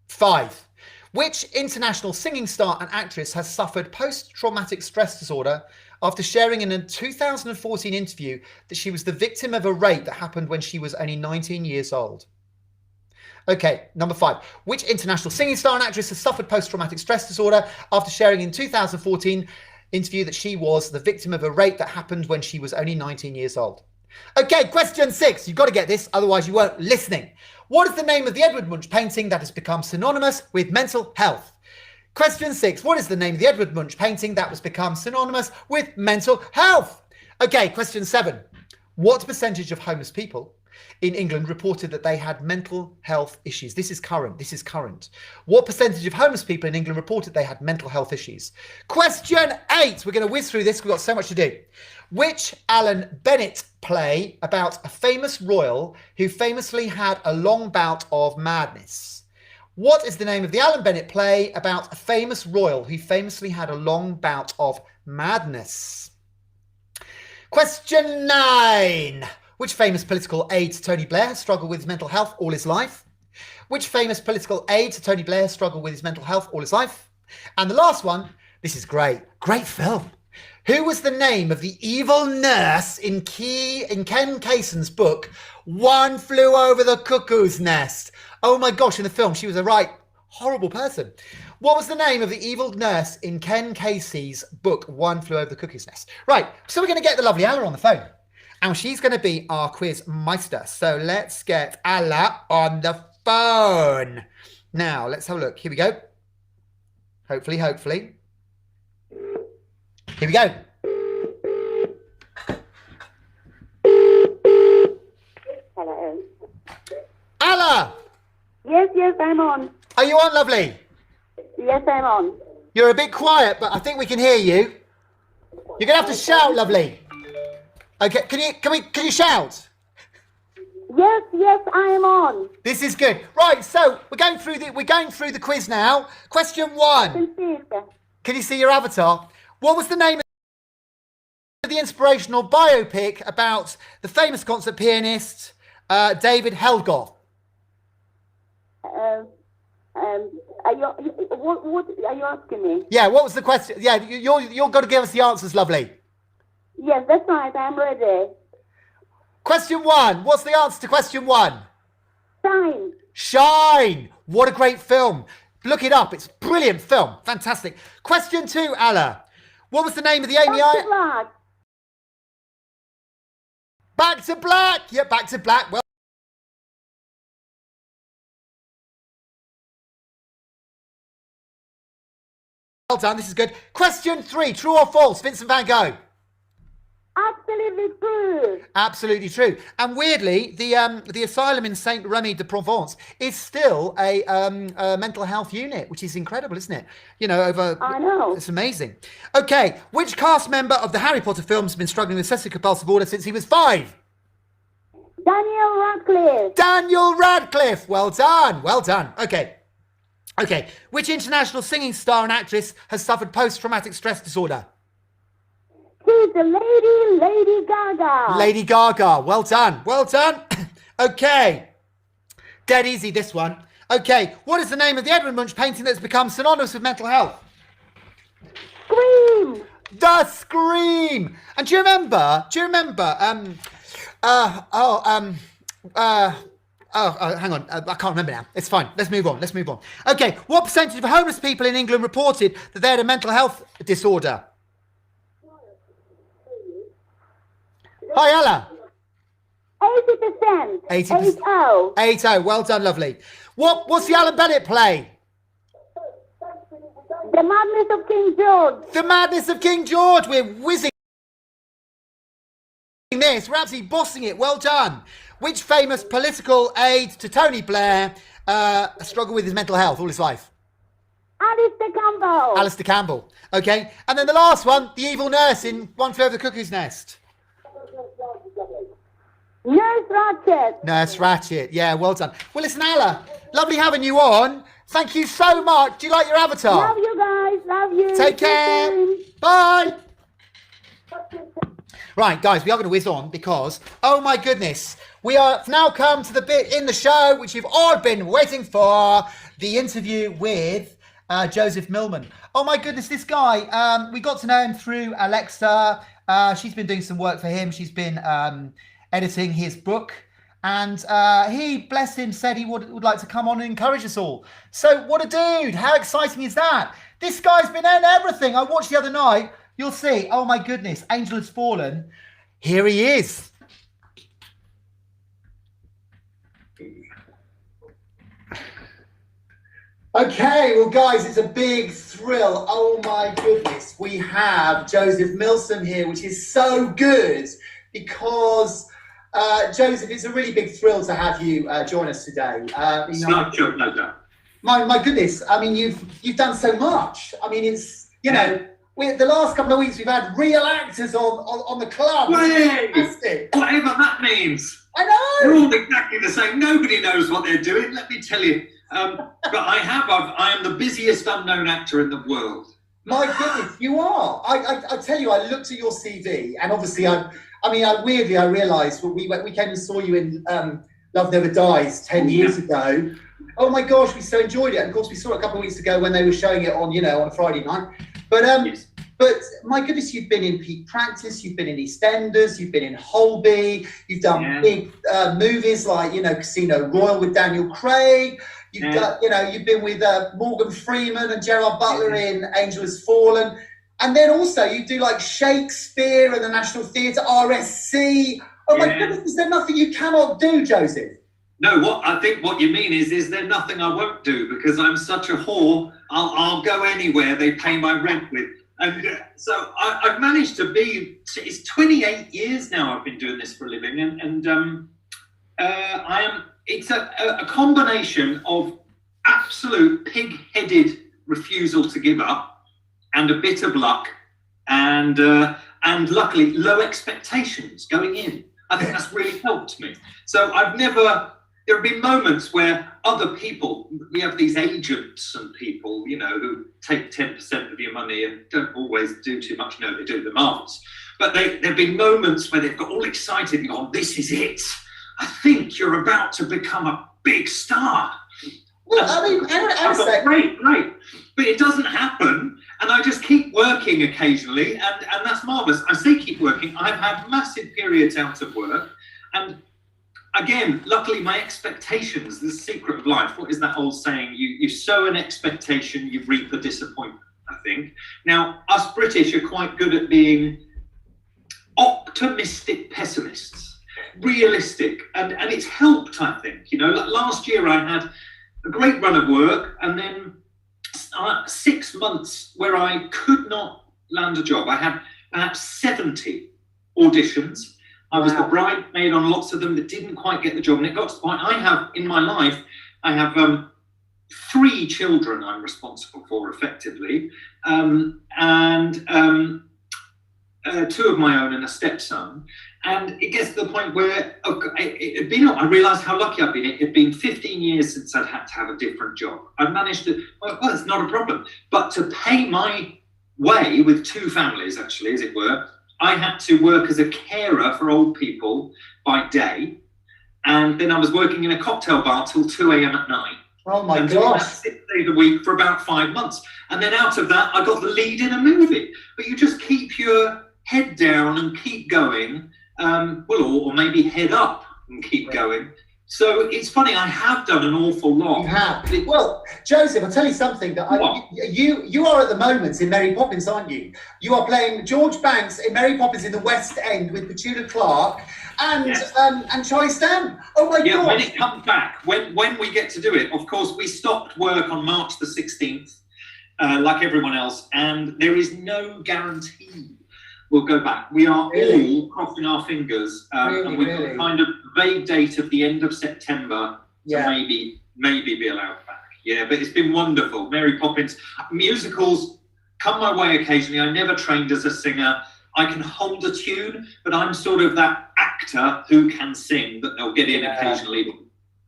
5. Which international singing star and actress has suffered post-traumatic stress disorder after sharing in a 2014 interview that she was the victim of a rape that happened when she was only 19 years old? Okay, number 5. Which international singing star and actress has suffered post-traumatic stress disorder after sharing in 2014 interview that she was the victim of a rape that happened when she was only 19 years old? Okay, question 6. You've got to get this, otherwise you weren't listening. What is the name of the Edward Munch painting that has become synonymous with mental health? Question 6. What is the name of the Edward Munch painting that has become synonymous with mental health? Okay, question 7. What percentage of homeless people in England reported that they had mental health issues? This is current. What percentage of homeless people in England reported they had mental health issues? Question 8. We're going to whiz through this. We've got so much to do. Which Alan Bennett play about a famous royal who famously had a long bout of madness? What is the name of the Alan Bennett play about a famous royal who famously had a long bout of madness? Question 9. Which famous political aide to Tony Blair has struggled with his mental health all his life? Which famous political aide to Tony Blair has struggled with his mental health all his life? And the last one, this is great film. Who was the name of the evil nurse in Ken Kayson's book, One Flew Over the Cuckoo's Nest? Oh my gosh, in the film, she was a right horrible person. What was the name of the evil nurse in Ken Casey's book, One Flew Over the Cuckoo's Nest? Right, so we're going to get the lovely Alla on the phone. And she's going to be our quiz meister. So let's get Alla on the phone. Now, let's have a look. Here we go. Hopefully. Here we go. Hello. Alla! Yes, I'm on. Are you on, lovely? Yes, I'm on. You're a bit quiet, but I think we can hear you. You're going to have to shout, lovely. Okay, can you shout? Yes, I am on. This is good. Right, so we're going through the quiz now. Question 1. I can see it. Can you see your avatar? What was the name of the inspirational biopic about the famous concert pianist David Helgoff? What are you asking me? Yeah, what was the question? Yeah, you're got to give us the answers, lovely. Yes, that's right. I'm ready. Question 1. What's the answer to question 1? Shine. What a great film. Look it up. It's a brilliant film. Fantastic. Question 2, Alla. What was the name of the Amy Back to Black. Back to Black. Yeah, Back to Black. Well done. This is good. Question 3. True or false? Vincent van Gogh. Absolutely true. Absolutely true. And weirdly, the asylum in Saint-Rémy-de-Provence is still a mental health unit, which is incredible, isn't it? You know, I know. It's amazing. Okay, which cast member of the Harry Potter films has been struggling with obsessive-compulsive disorder since he was 5? Daniel Radcliffe. Daniel Radcliffe. Well done. Okay. Which international singing star and actress has suffered post-traumatic stress disorder? She's the Lady Gaga. Lady Gaga. Well done. Okay. Dead easy, this one. Okay. What is the name of the Edward Munch painting that's become synonymous with mental health? Scream. The Scream. And do you remember? Hang on. I can't remember now. It's fine. Let's move on. Okay. What percentage of homeless people in England reported that they had a mental health disorder? Hi, Alla. 80%. 80%. 80. Well done, lovely. What's the Alan Bennett play? The Madness of King George. The Madness of King George. We're whizzing this. We're absolutely bossing it. Well done. Which famous political aide to Tony Blair struggled with his mental health all his life? Alistair Campbell. Alistair Campbell. Okay. And then the last one, the evil nurse in One Flew Over the Cuckoo's Nest. Nurse Ratched. Nurse Ratched. Yeah, well done. Well, listen, Alla, lovely having you on. Thank you so much. Do you like your avatar? Love you guys. Love you. Take care. Bye. Right, guys, we are going to whiz on because, oh my goodness, we have now come to the bit in the show which you've all been waiting for, the interview with Joseph Millman. Oh my goodness, this guy, we got to know him through Alexa. She's been doing some work for him. She's been editing his book. And he, bless him, said he would like to come on and encourage us all. So what a dude. How exciting is that? This guy's been in everything. I watched the other night. You'll see. Oh, my goodness. Angel Has Fallen. Here he is. Okay, well, guys, it's a big thrill. Oh, my goodness. We have Joseph Millman here, which is so good because... Joseph, it's a really big thrill to have you join us today. It's not joke, no doubt. My goodness, I mean, you've done so much. I mean, it's, you know, the last couple of weeks we've had real actors on the club. Fantastic. Whatever that means. I know. We're all exactly the same. Nobody knows what they're doing, let me tell you. But I am the busiest unknown actor in the world. My goodness, you are. I tell you, I looked at your CV and obviously I realised when we came and saw you in Love Never Dies 10 years ago. Oh my gosh, we so enjoyed it. And of course, we saw it a couple of weeks ago when they were showing it on, on a Friday night. But but my goodness, you've been in Peak Practice, you've been in EastEnders, you've been in Holby, you've done big movies like, Casino Royale with Daniel Craig. You've done, you've been with Morgan Freeman and Gerard Butler in Angel Has Fallen. And then also you do like Shakespeare and the National Theatre, RSC. Oh my goodness, is there nothing you cannot do, Joseph? No, I think what you mean is there nothing I won't do because I'm such a whore. I'll go anywhere they pay my rent with. And so I've managed to be, it's 28 years now I've been doing this for a living. And it's a combination of absolute pig-headed refusal to give up and a bit of luck, and luckily low expectations going in. I think that's really helped me. So there have been moments where other people, we have these agents and people, who take 10% of your money and don't always do too much. No, they do, they're marvellous. But there have been moments where they've got all excited and gone, this is it. I think you're about to become a big star. Well, I mean, I thought, great. But it doesn't happen. And I just keep working occasionally, and that's marvellous. I say keep working. I've had massive periods out of work. And again, luckily my expectations, the secret of life, what is that old saying? You sow an expectation, you reap a disappointment, I think. Now, us British are quite good at being optimistic pessimists, realistic. And it's helped, I think. Like last year I had a great run of work, and then 6 months where I could not land a job. I had perhaps 70 auditions. I was the bridesmaid on lots of them that didn't quite get the job. And it got to the point, in my life, I have 3 children I'm responsible for effectively, and 2 of my own and a stepson. And it gets to the point where I realised how lucky I've been. It had been 15 years since I'd had to have a different job. I'd managed to, well, it's not a problem. But to pay my way with 2 families, actually, as it were, I had to work as a carer for old people by day. And then I was working in a cocktail bar till 2 a.m. at night. Oh my gosh. 6 days a week for about 5 months. And then out of that, I got the lead in a movie. But you just keep your head down and keep going. Or maybe head up and keep going. So it's funny, I have done an awful lot. You have. Well, Joseph, I'll tell you something. You are at the moment in Mary Poppins, aren't you? You are playing George Banks in Mary Poppins in the West End with Petula Clark and Charlie Stamp. Oh my God! When it comes back, when we get to do it, of course, we stopped work on March the 16th, like everyone else, and there is no guarantee we'll go back. We are Really? all crossing our fingers, Really, and we've got really? a kind of vague date of the end of September Yeah. to maybe be allowed back. Yeah, but it's been wonderful. Mary Poppins. Musicals come my way occasionally. I never trained as a singer. I can hold a tune, but I'm sort of that actor who can sing that they'll get in occasionally.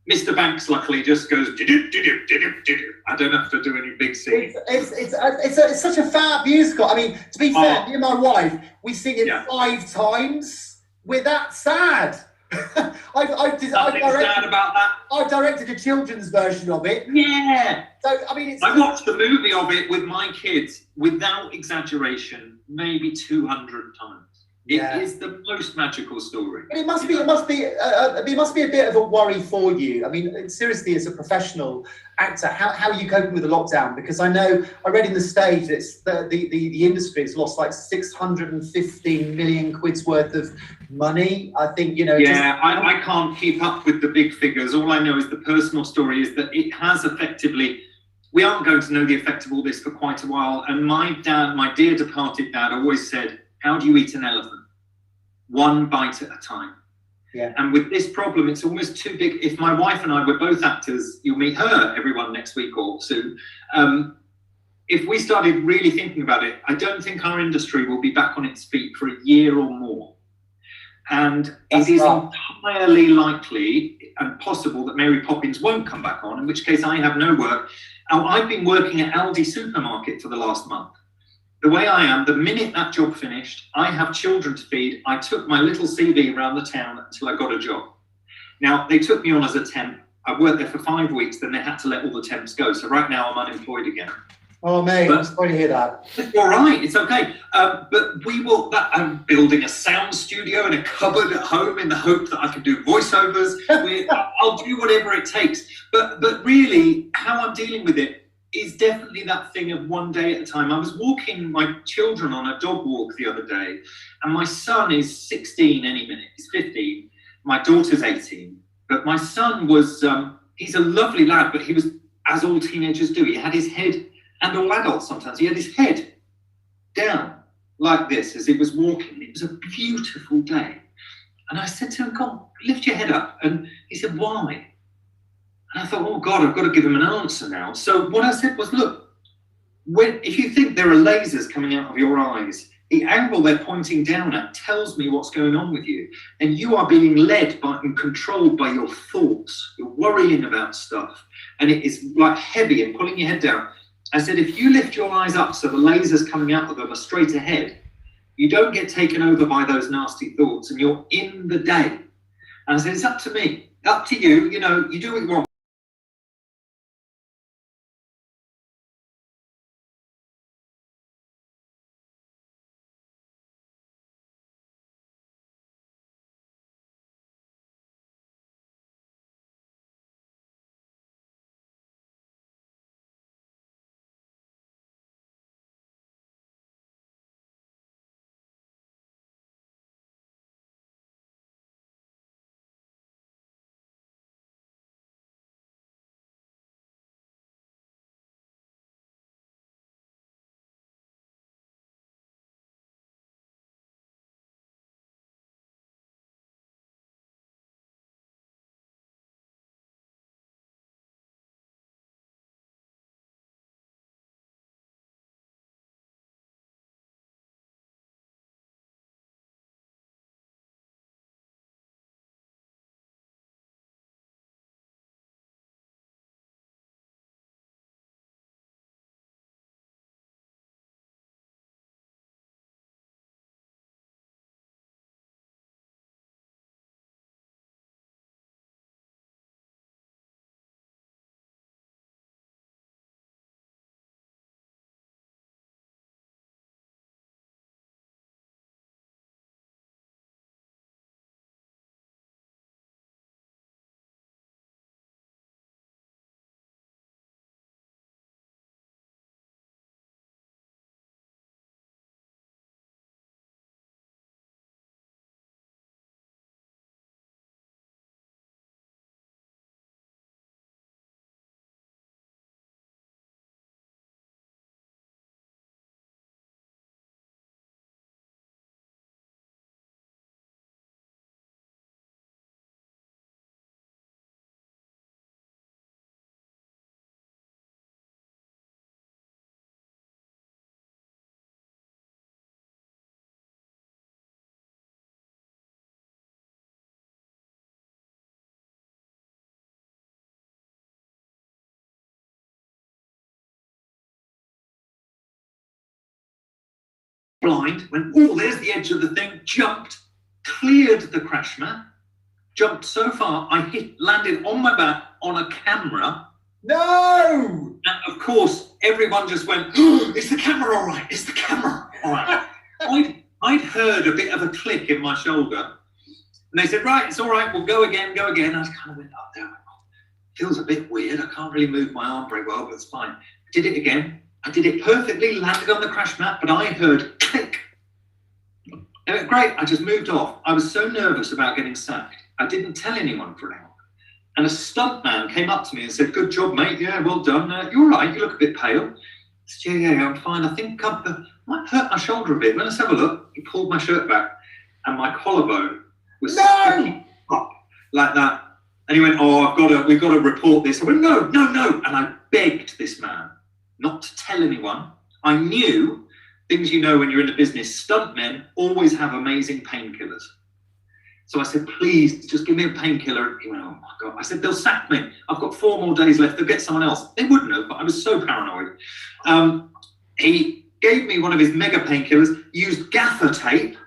Mr. Banks, luckily, just goes. I don't have to do any big singing. It's such a fab musical. I mean, to be fair, me and my wife, we sing it 5 times. We're that sad. Nothing sad about that. I've directed a children's version of it. Yeah. So I mean, I watched the movie of it with my kids, without exaggeration, maybe 200 times. It is the most magical story. But it must be a bit of a worry for you. I mean, seriously, as a professional actor, how are you coping with the lockdown? Because I know I read in the Stage that the industry has lost like 615 million quid's worth of money. I think Yeah, I can't keep up with the big figures. All I know is the personal story is that it has effectively. We aren't going to know the effect of all this for quite a while. And my dad, my dear departed dad, always said, "How do you eat an elephant? One bite at a time." Yeah. And with this problem, it's almost too big. If my wife and I were both actors, you'll meet her, everyone, next week or soon. If we started really thinking about it, I don't think our industry will be back on its feet for a year or more. And it is entirely likely and possible that Mary Poppins won't come back on, in which case I have no work. Now, I've been working at Aldi supermarket for the last month. The way I am, the minute that job finished, I have children to feed. I took my little CV around the town until I got a job. Now, they took me on as a temp. I worked there for 5 weeks, then they had to let all the temps go. So right now I'm unemployed again. Oh, mate, I'm sorry to hear that. It's all right, it's okay. But we will, I'm building a sound studio and a cupboard at home in the hope that I can do voiceovers. I'll do whatever it takes. But really, how I'm dealing with it is definitely that thing of one day at a time. I was walking my children on a dog walk the other day, and my son is 16 any minute. He's 15. My daughter's 18. But my son was, he's a lovely lad, but he was, as all teenagers do, he had his head, and all adults sometimes, he had his head down like this as he was walking. It was a beautiful day. And I said to him, "Come on, lift your head up." And he said, "Why?" And I thought, oh God, I've got to give him an answer now. So what I said was, look, if you think there are lasers coming out of your eyes, the angle they're pointing down at tells me what's going on with you. And you are being led by and controlled by your thoughts. You're worrying about stuff. And it is like heavy and pulling your head down. I said, if you lift your eyes up so the lasers coming out of them are straight ahead, you don't get taken over by those nasty thoughts and you're in the day. And I said, it's up to me, up to you. You know, you do what you want. blind, went, oh, there's the edge of the thing, jumped, cleared the crash mat, jumped so far, I landed on my back on a camera. No! And of course, everyone just went, oh, is the camera all right? Is the camera all right? I'd heard a bit of a click in my shoulder. And they said, right, it's all right, we'll go again. I kind of went up there. Feels a bit weird. I can't really move my arm very well, but it's fine. I did it again. I did it perfectly, landed on the crash mat, but I heard click. It went great. I just moved off. I was so nervous about getting sacked. I didn't tell anyone for an hour. And a stuntman came up to me and said, good job, mate. Yeah, well done. You're all right. You look a bit pale. I said, yeah, I'm fine. I think I might hurt my shoulder a bit. Let's have a look. He pulled my shirt back and my collarbone was sticking up like that. And he went, oh, we've got to report this. I went, no. And I begged this man not to tell anyone. I knew things you know when you're in the business. Stuntmen always have amazing painkillers. So I said, please, just give me a painkiller. He went, oh my God. I said, they'll sack me. I've got 4 more days left. They'll get someone else. They wouldn't have, but I was so paranoid. He gave me one of his mega painkillers, used gaffer tape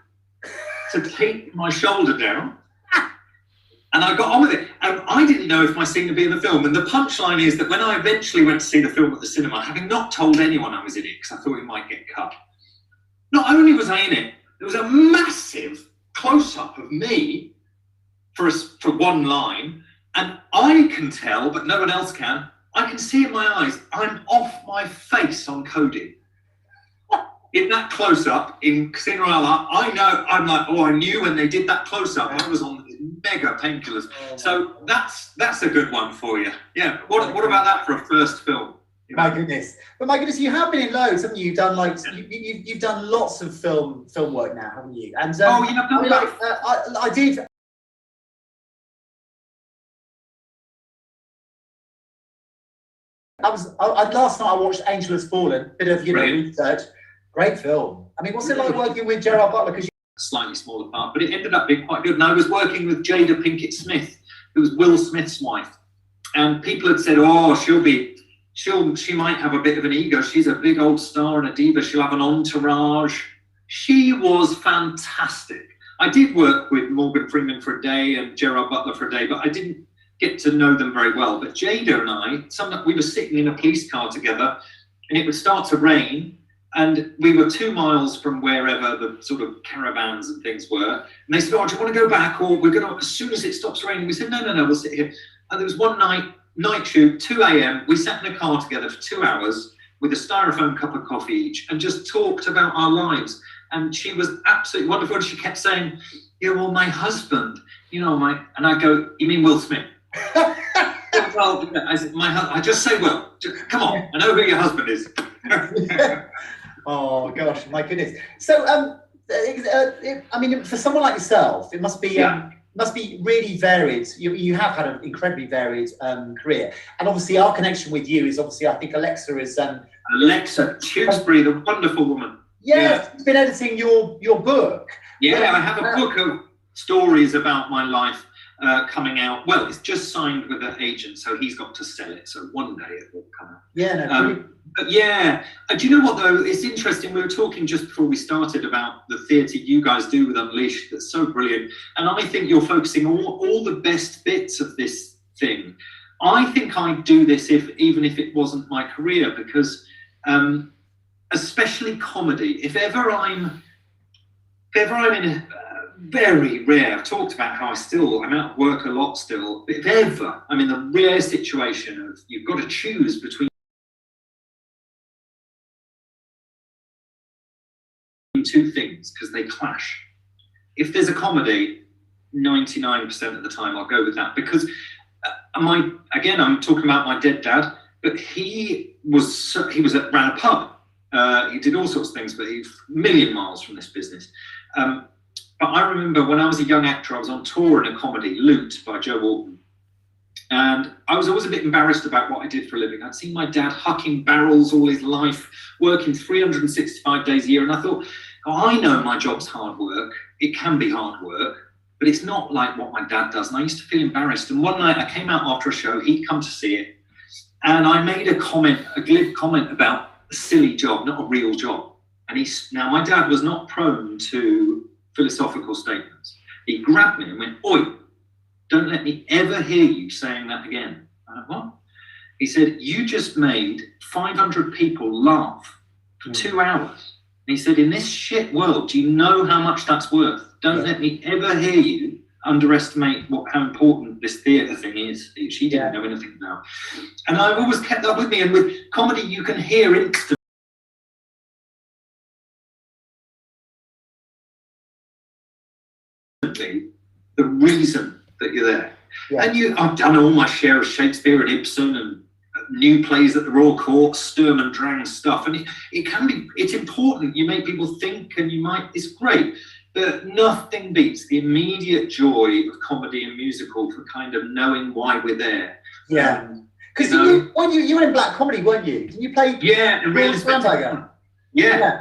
to tape my shoulder down. And I got on with it. And I didn't know if my scene would be in the film. And the punchline is that when I eventually went to see the film at the cinema, having not told anyone I was in it, because I thought it might get cut, not only was I in it, there was a massive close-up of me for one line, and I can tell, but no one else can, I can see in my eyes, I'm off my face on codeine. In that close-up in Casino Royale, I knew when they did that close-up, I was on mega painkillers. So that's a good one for you. Yeah. What about that for a first film? My goodness. But my goodness, you have been in loads, haven't you? You've done you've done lots of film work now, haven't you? And I did. Last night I watched Angel Has Fallen, bit of research. Great film. I mean, what's it like working with Gerard Butler? Because slightly smaller part, but it ended up being quite good. And I was working with Jada Pinkett Smith, who was Will Smith's wife, and people had said, "Oh, she might have a bit of an ego. She's a big old star and a diva. She'll have an entourage." She was fantastic. I did work with Morgan Freeman for a day and Gerard Butler for a day, but I didn't get to know them very well. But Jada and I, we were sitting in a police car together, and it would start to rain. And we were 2 miles from wherever the sort of caravans and things were. And they said, oh, do you want to go back? Or we're going to, as soon as it stops raining. We said, no, we'll sit here. And there was one night shoot, 2 a.m. We sat in a car together for 2 hours with a styrofoam cup of coffee each and just talked about our lives. And she was absolutely wonderful. And she kept saying, yeah, well, my husband, and I go, you mean Will Smith? Well, I said, I just say, well, come on, I know who your husband is. Oh gosh, my goodness. So, I mean, for someone like yourself, it must be really varied. You have had an incredibly varied career, and obviously our connection with you is I think Alexa is Alexa Tewksbury, the wonderful woman. Yes, she's been editing your book. Yeah, I have a book of stories about my life coming out. Well, it's just signed with an agent, so he's got to sell it. So one day it will come out. Yeah, but yeah, do you know what though? It's interesting. We were talking just before we started about the theatre you guys do with Unleashed. That's so brilliant. And I think you're focusing on all the best bits of this thing. I think I'd do this even if it wasn't my career, because especially comedy. If ever I'm in a very rare, I've talked about how I'm out of work a lot still, but if ever I'm in the rare situation of you've got to choose between two things because they clash. If there's a comedy, 99% of the time I'll go with that, because I'm talking about my dead dad, but he ran a pub. He did all sorts of things, but he's a million miles from this business. But I remember when I was a young actor, I was on tour in a comedy, Loot by Joe Walton. And I was always a bit embarrassed about what I did for a living. I'd seen my dad hucking barrels all his life, working 365 days a year. And I thought, I know my job's hard work. It can be hard work, but it's not like what my dad does. And I used to feel embarrassed. And one night I came out after a show, he'd come to see it. And I made a glib comment about a silly job, not a real job. And now my dad was not prone to philosophical statements. He grabbed me and went, "Oi, don't let me ever hear you saying that again." I went, "What?" He said, "You just made 500 people laugh for 2 hours." And he said, "In this shit world, do you know how much that's worth? Don't let me ever hear you underestimate how important this theatre thing is," which he didn't know anything about. And I've always kept that with me. And with comedy, you can hear instantly the reason that you're there. And I've done all my share of Shakespeare and Ibsen and new plays at the Royal Court, Sturm and Drang stuff, and it's important. You make people think, and it's great, but nothing beats the immediate joy of comedy and musical for kind of knowing why we're there. Yeah, because you were in Black Comedy, weren't you? Didn't you play? Yeah, and Real really Tiger. Yeah.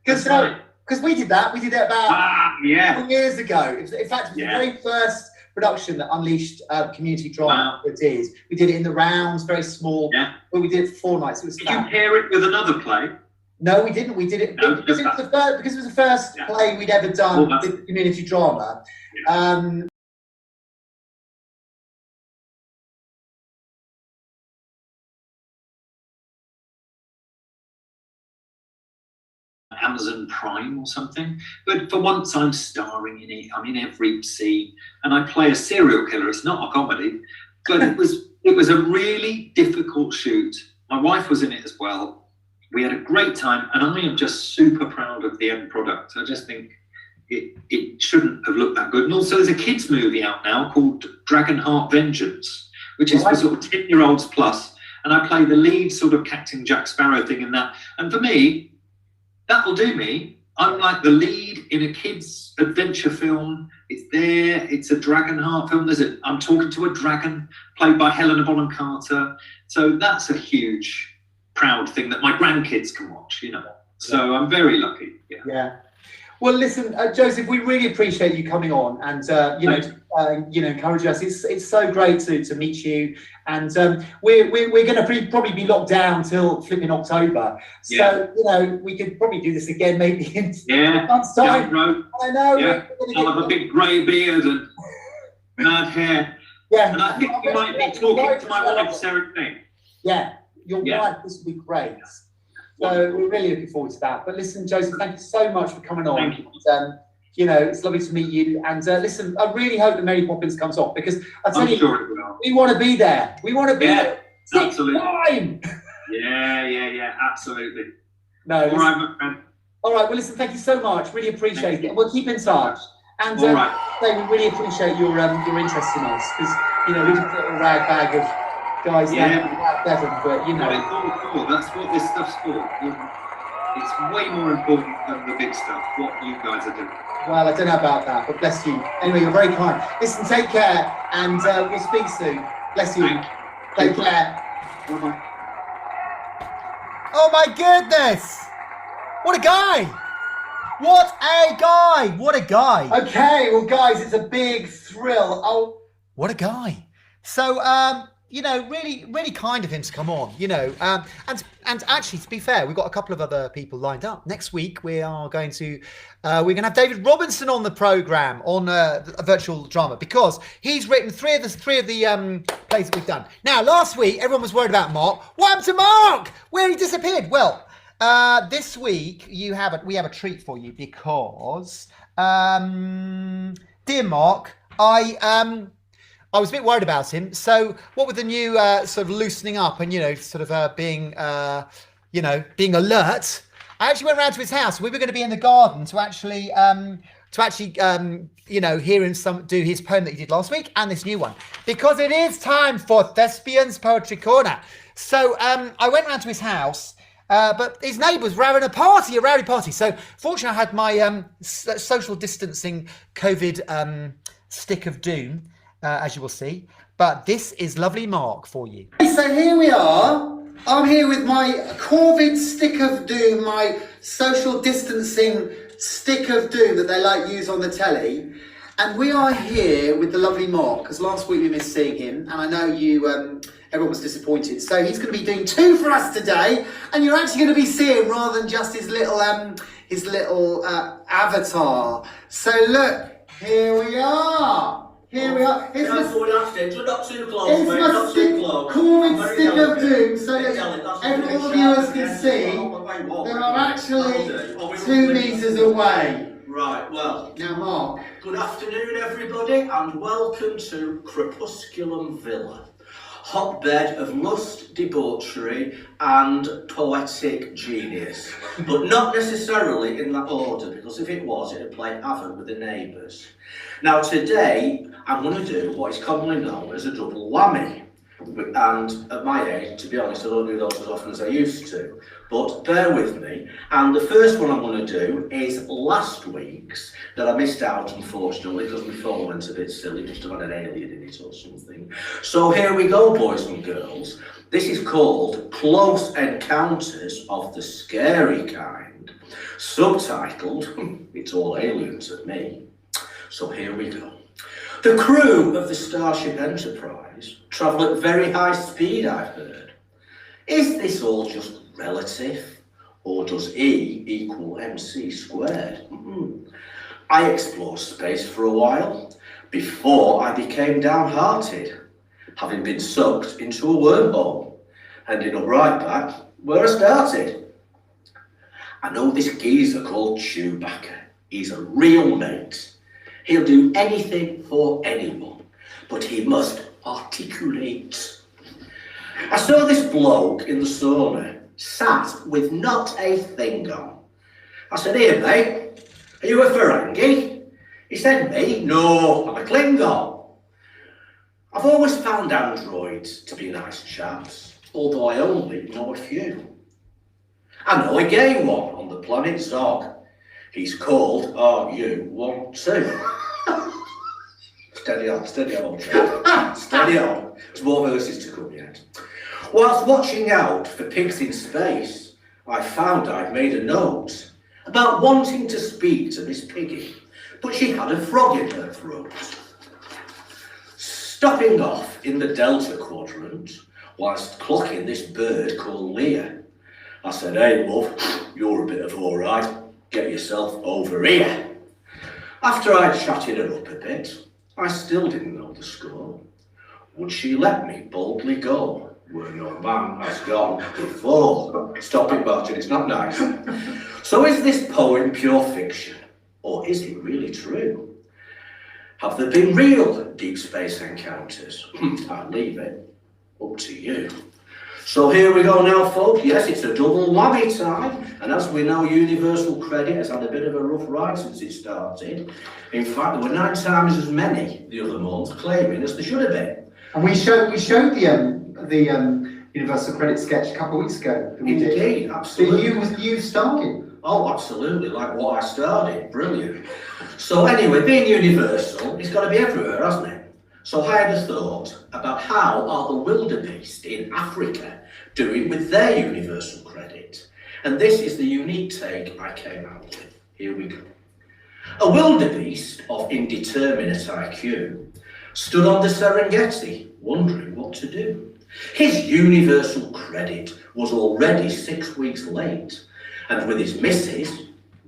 Because we did that. We did it about 4 years ago. In fact, it was the very first production that Unleashed community drama did. We did it in the Rounds, very small, but we did it for 4 nights. It was Did you pair it with another play? No, we didn't. We did it because it was the first play we'd ever done with community drama. Amazon Prime or something, but for once I'm starring in it. I'm in every scene, and I play a serial killer. It's not a comedy, but it was a really difficult shoot. My wife was in it as well. We had a great time, and I am just super proud of the end product. I just think it shouldn't have looked that good. And also, there's a kids movie out now called Dragonheart Vengeance, which is for sort of 10-year-olds plus, and I play the lead sort of Captain Jack Sparrow thing in that. And for me, that'll do me. I'm like the lead in a kids' adventure film. It's there. It's a Dragonheart film. I'm talking to a dragon played by Helena Bonham Carter. So that's a huge, proud thing that my grandkids can watch. So I'm very lucky. Yeah. Well, listen, Joseph, we really appreciate you coming on and encourage us. It's so great to meet you, and we're going to probably be locked down till flipping October. So we could probably do this again maybe in months' time. I know. Yeah. I'll have a big grey beard and mad hair. Yeah. And I think you might be talking to my wife, Sarah King. Yeah, your wife. This would be great. So we're really looking forward to that. But listen, Joseph, thank you so much for coming on. Thank you. It's lovely to meet you. And listen, I really hope that Mary Poppins comes off, because I tell I'm you, sure it will. we want to be there. We want to be there. Absolutely. Time. Yeah, absolutely. No. All right, my friend. All right. Well, listen, thank you so much. Really appreciate it. We'll keep in touch. And all right. we really appreciate your interest in us, because we're just a little rag bag of guys down at Devon, but It's all cool. That's what this stuff's for. It's way more important than the big stuff, what you guys are doing. Well, I don't know about that, but bless you. Anyway, you're very kind. Listen, take care, and we'll speak soon. Bless you. Take care. Bye-bye. Oh my goodness! What a guy! What a guy! What a guy! Okay, well, guys, it's a big thrill. Oh, what a guy! So, really, really kind of him to come on, and actually, to be fair, we've got a couple of other people lined up. Next week, we are going to have David Robinson on the programme on a virtual drama, because he's written three of the plays that we've done. Now, last week, everyone was worried about Mark. What happened to Mark? Where he disappeared? Well, this week we have a treat for you, because, dear Mark, I was a bit worried about him. So what with the new sort of loosening up and, being alert, I actually went around to his house. We were going to be in the garden to actually hear him do his poem that he did last week and this new one, because it is time for Thespian's Poetry Corner. So I went around to his house, but his neighbours were having a rowdy party. So fortunately, I had my social distancing COVID stick of doom. As you will see, but this is lovely Mark for you. So here we are. I'm here with my COVID stick of doom, my social distancing stick of doom that they use on the telly, and we are here with the lovely Mark, because last week we missed seeing him, and I know you everyone was disappointed. So he's going to be doing 2 for us today, and you're actually going to be seeing rather than just his little avatar. So look, here we are. Here we are. It's not too close, mate. Not too close. Corvid stick of doom, so that all the viewers can see there are actually 2 metres away. Right, well. Now, Mark. Good afternoon, everybody, and welcome to Crepusculum Villa, hotbed of lust, debauchery, and poetic genius. But not necessarily in that order, because if it was, it'd play havoc with the neighbours. Now, today, I'm going to do what is commonly known as a double whammy. And at my age, to be honest, I don't do those as often as I used to. But bear with me. And the first one I'm going to do is last week's that I missed out, unfortunately, because my phone went a bit silly, just have had an alien in it or something. So here we go, boys and girls. This is called Close Encounters of the Scary Kind. Subtitled, It's All Aliens at Me. So here we go. The crew of the Starship Enterprise travel at very high speed, I've heard. Is this all just relative? Or does E equal MC squared? I explored space for a while before I became downhearted, having been sucked into a wormhole, ending up right back where I started. I know this geezer called Chewbacca. He's a real mate. He'll do anything for anyone, but he must articulate. I saw this bloke in the sauna, sat with not a thing on. I said, "Here, mate, are you a Ferengi?" He said, "Me? No, I'm a Klingon." I've always found androids to be nice chaps, although I only know a few. I know a gay one on the planet Zog. He's called RU-12. Steady on, old chap. Steady on. There's more verses to come yet. Whilst watching out for pigs in space, I found I'd made a note about wanting to speak to this piggy, but she had a frog in her throat. Stopping off in the Delta Quadrant, whilst clocking this bird called Leah, I said, "Hey, love, you're a bit of all right. Get yourself over here." After I'd chatted her up a bit, I still didn't know the score. Would she let me boldly go where no man has gone before? Stop it, Martin, it's not nice. So is this poem pure fiction, or is it really true? Have there been real deep space encounters? I'll leave it up to you. So here we go now, folks. Yes, it's a double whammy time. And as we know, Universal Credit has had a bit of a rough ride since it started. In fact, there were 9 times as many the other month claiming as there should have been. And we showed the Universal Credit sketch a couple of weeks ago. Indeed, absolutely. So you started. Oh, absolutely, like what I started. Brilliant. So anyway, being Universal, it's got to be everywhere, hasn't it? So I had a thought about how are the wildebeest in Africa doing with their Universal Credit. And this is the unique take I came out with. Here we go. A wildebeest of indeterminate IQ stood on the Serengeti, wondering what to do. His Universal Credit was already 6 weeks late, and with his missus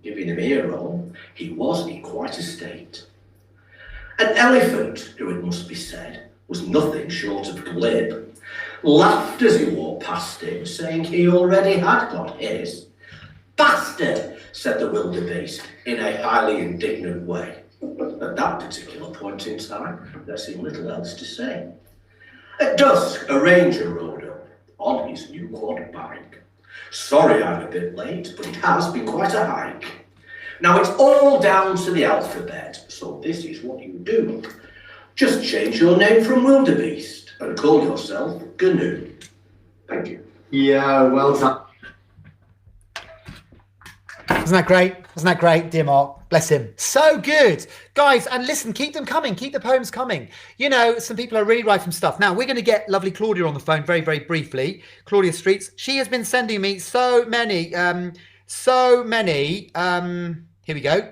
giving him ear roll, he was in quite a state. An elephant, who it must be said, was nothing short of glib, laughed as he walked past him, saying he already had got his. "Bastard," said the wildebeest in a highly indignant way. At that particular point in time, there seemed little else to say. At dusk, a ranger rode up on his new quad bike. "Sorry I'm a bit late, but it has been quite a hike. Now it's all down to the alphabet, so this is what you do. Just change your name from wildebeest and call yourself GNU. Thank you." Yeah, well done. Isn't that great? Isn't that great, dear Mark? Bless him. So good. Guys, and listen, keep them coming. Keep the poems coming. You know, some people are really writing stuff. Now, we're going to get lovely Claudia on the phone very, very briefly. Claudia Streets. She has been sending me so many, here we go.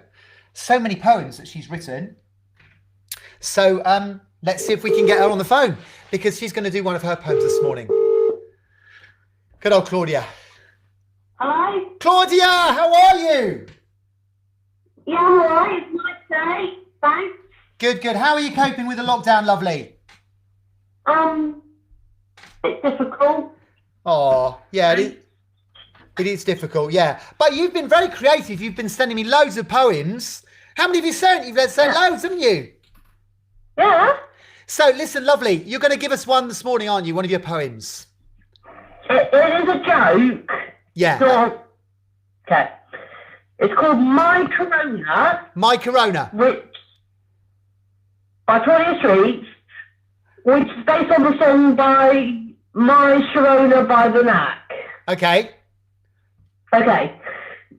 So many poems that she's written. So let's see if we can get her on the phone. because she's going to do one of her poems this morning. Good old Claudia. Hello? Claudia, how are you? Yeah, I'm alright. It's a nice day. Thanks. Good, good. How are you coping with the lockdown, lovely? It's difficult. Oh, yeah, it is difficult, yeah. But you've been very creative. You've been sending me loads of poems. How many have you sent? You've sent loads, haven't you? Yeah. So, listen, lovely. You're going to give us one this morning, aren't you? One of your poems. It is a joke. Yeah. So, okay. It's called My Corona. My Corona. Which, by Claudia Street, which is based on the song by My Sharona by the Knack. Okay. Okay.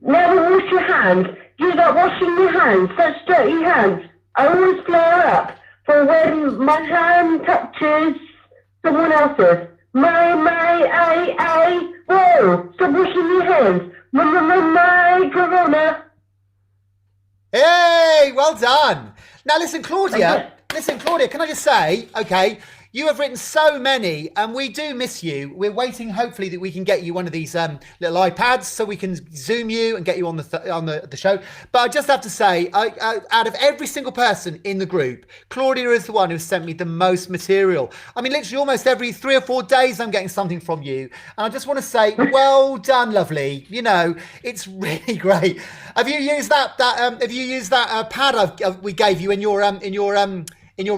Never wash your hands. Do not washing your hands. Such dirty hands. I always flare up for when my hand touches someone else's. Whoa! Stop washing your hands. My Corona. Hey, well done. Now, listen, Claudia. Listen, Claudia, can I just say, okay, you have written so many and we do miss you. We're waiting, hopefully, that we can get you one of these little iPads so we can Zoom you and get you on the show. But I just have to say, out of every single person in the group, Claudia is the one who sent me the most material. I mean, literally almost every 3 or 4 days I'm getting something from you. And I just want to say, well done, lovely. You know, it's really great. Have you used that pad we gave you in your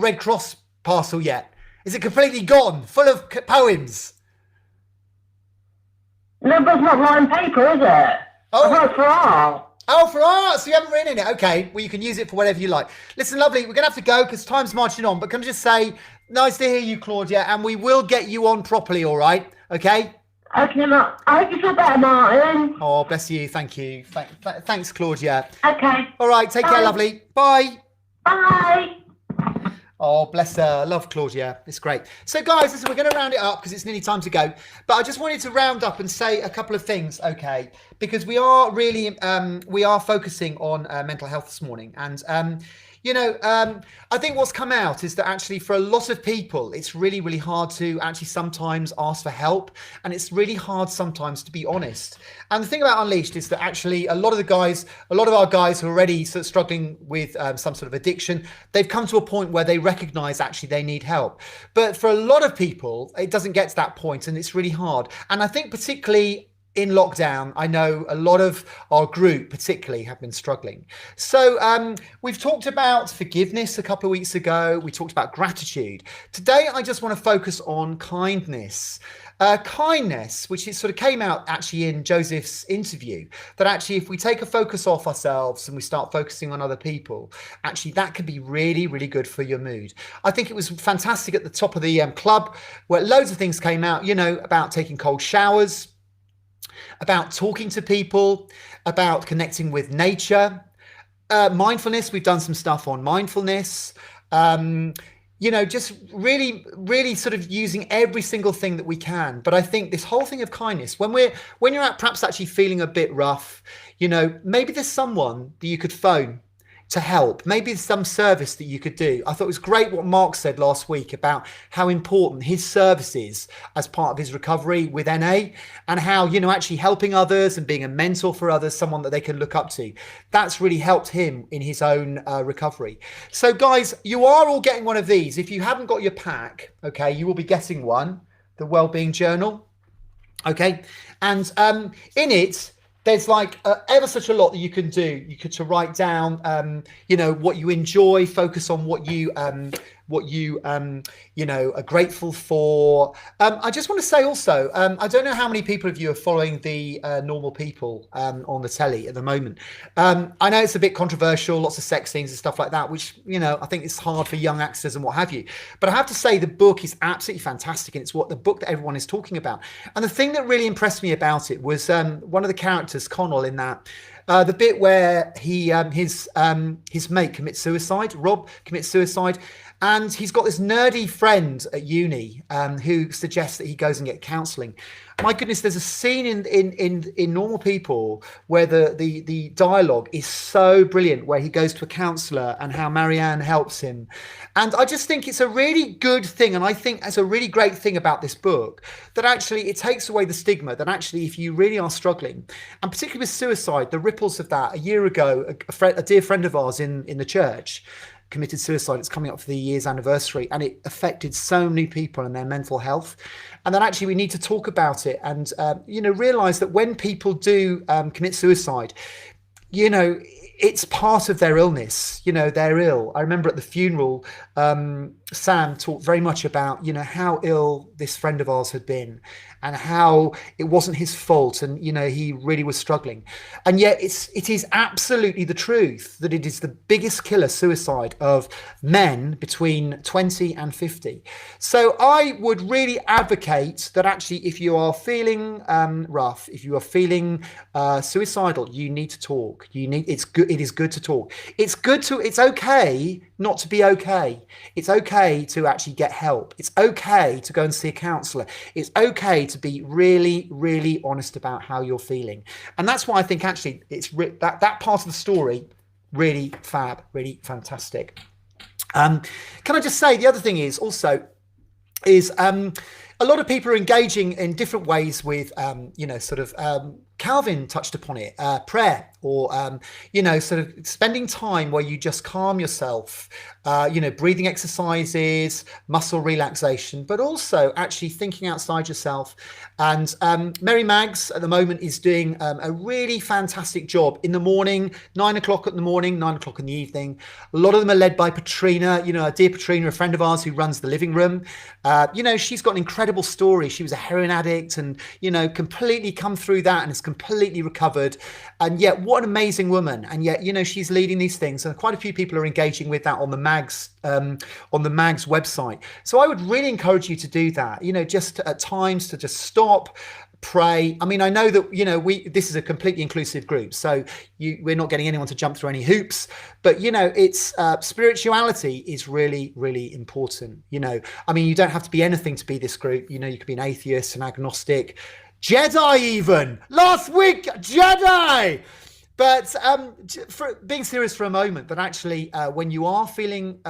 Red Cross parcel yet? Is it completely gone, full of poems? No, but it's not lined paper, is it? Oh, for art. Oh, for art. So you haven't written in it. Okay. Well, you can use it for whatever you like. Listen, lovely. We're going to have to go because time's marching on. But can I just say, nice to hear you, Claudia. And we will get you on properly, all right? Okay? Okay, I hope you feel better, Martin. Oh, bless you. Thank you. Thanks, Claudia. Okay. All right. Take care, lovely. Bye. Bye. Oh, bless her. I love Claudia. It's great. So, guys, listen, we're going to round it up because it's nearly time to go. But I just wanted to round up and say a couple of things, okay? Because we are really, we are focusing on mental health this morning. And, I think what's come out is that actually for a lot of people, it's really, really hard to actually sometimes ask for help. And it's really hard sometimes to be honest. And the thing about Unleashed is that actually a lot of our guys who are already sort of struggling with some sort of addiction, they've come to a point where they recognize actually they need help. But for a lot of people, it doesn't get to that point and it's really hard. And I think particularly in lockdown, I know a lot of our group particularly have been struggling. So we've talked about forgiveness a couple of weeks ago. We talked about gratitude. Today, I just want to focus on kindness. Kindness, which it sort of came out actually in Joseph's interview, that actually if we take a focus off ourselves and we start focusing on other people, actually that can be really, really good for your mood. I think it was fantastic at the top of the club where loads of things came out, about taking cold showers, about talking to people, about connecting with nature, mindfulness. We've done some stuff on mindfulness, just really, really sort of using every single thing that we can. But I think this whole thing of kindness, when you're at perhaps actually feeling a bit rough, maybe there's someone that you could phone to help. Maybe there's some service that you could do. I thought it was great what Mark said last week about how important his service is as part of his recovery with NA, and how, actually helping others and being a mentor for others, someone that they can look up to. That's really helped him in his own recovery. So guys, you are all getting one of these. If you haven't got your pack, okay, you will be getting one, the Wellbeing Journal. Okay. And in it, there's like ever such a lot that you can do. You could to write down, what you enjoy, focus on what you are grateful for. I just want to say also, I don't know how many people of you are following the Normal People on the telly at the moment. I know it's a bit controversial, lots of sex scenes and stuff like that, which, I think it's hard for young actors and what have you. But I have to say the book is absolutely fantastic, and it's the book that everyone is talking about. And the thing that really impressed me about it was one of the characters, Connell, in that. The bit where his mate commits suicide, Rob commits suicide, And he's got this nerdy friend at uni who suggests that he goes and get counselling. My goodness, there's a scene in Normal People where the dialogue is so brilliant, where he goes to a counsellor and how Marianne helps him. And I just think it's a really good thing. And I think it's a really great thing about this book, that actually it takes away the stigma that actually if you really are struggling, and particularly with suicide, the ripples of that. A year ago, a dear friend of ours in the church committed suicide. It's coming up for the year's anniversary, and it affected so many people and their mental health. And then actually we need to talk about it and, realize that when people do commit suicide, it's part of their illness. They're ill. I remember at the funeral, Sam talked very much about, how ill this friend of ours had been and how it wasn't his fault. And, he really was struggling. And yet it is absolutely the truth that it is the biggest killer, suicide, of men between 20 and 50. So I would really advocate that actually, if you are feeling rough, if you are feeling suicidal, you need to talk. It is good to talk. It's okay not to be okay. It's okay to actually get help. It's okay to go and see a counsellor. It's okay to be really, really honest about how you're feeling. And that's why I think actually it's that part of the story, really fab, really fantastic. Can I just say, the other thing is also, a lot of people are engaging in different ways with, Calvin touched upon it, prayer, or, sort of spending time where you just calm yourself, breathing exercises, muscle relaxation, but also actually thinking outside yourself. And Mary Mags at the moment is doing a really fantastic job in the morning, 9 o'clock in the morning, 9 o'clock in the evening. A lot of them are led by Patrina, a dear Patrina, a friend of ours who runs the living room. She's got an incredible story. She was a heroin addict and, completely come through that and has completely recovered. And yet what an amazing woman. And yet, she's leading these things. And quite a few people are engaging with that on the Mags website. So I would really encourage you to do that, just at times to just stop, pray. I mean, I know that, this is a completely inclusive group, so we're not getting anyone to jump through any hoops, but, it's spirituality is really, really important. I mean, you don't have to be anything to be this group. You could be an atheist, an agnostic, Jedi even. Last week, Jedi. But for being serious for a moment, that actually when you are struggling,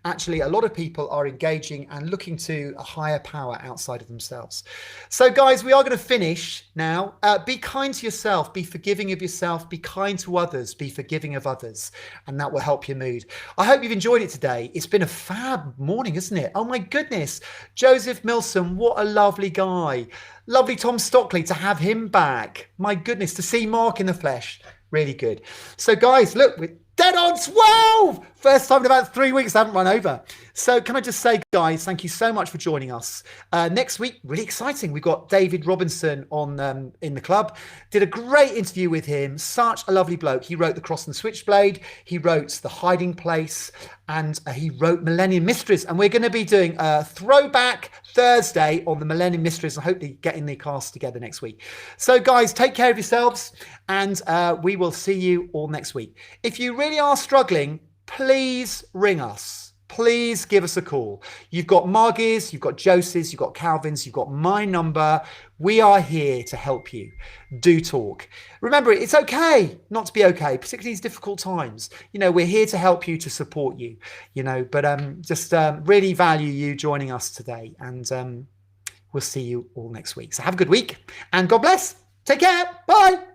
actually a lot of people are engaging and looking to a higher power outside of themselves. So guys, we are going to finish now. Be kind to yourself, be forgiving of yourself, be kind to others, be forgiving of others, and that will help your mood. I hope you've enjoyed it today. It's been a fab morning, isn't it? Oh my goodness. Joseph Milsom, what a lovely guy. Lovely Tom Stockley, to have him back. My goodness, to see Mark in the flesh. Really good. So guys, look, we're dead on 12. First time in about 3 weeks I haven't run over. So can I just say, guys, thank you so much for joining us. Next week, really exciting. We've got David Robinson on in the club. Did a great interview with him. Such a lovely bloke. He wrote The Cross and Switchblade. He wrote The Hiding Place. And he wrote Millennium Mysteries. And we're going to be doing a throwback Thursday on the Millennium Mysteries, and hopefully getting the cast together next week. So guys, take care of yourselves, and we will see you all next week. If you really are struggling, please ring us. Please give us a call. You've got Margie's, you've got Joseph's, you've got Calvin's, you've got my number. We are here to help you. Do talk. Remember, it's okay not to be okay, particularly these difficult times. We're here to help you, to support you, but just really value you joining us today. And we'll see you all next week. So have a good week and God bless. Take care. Bye.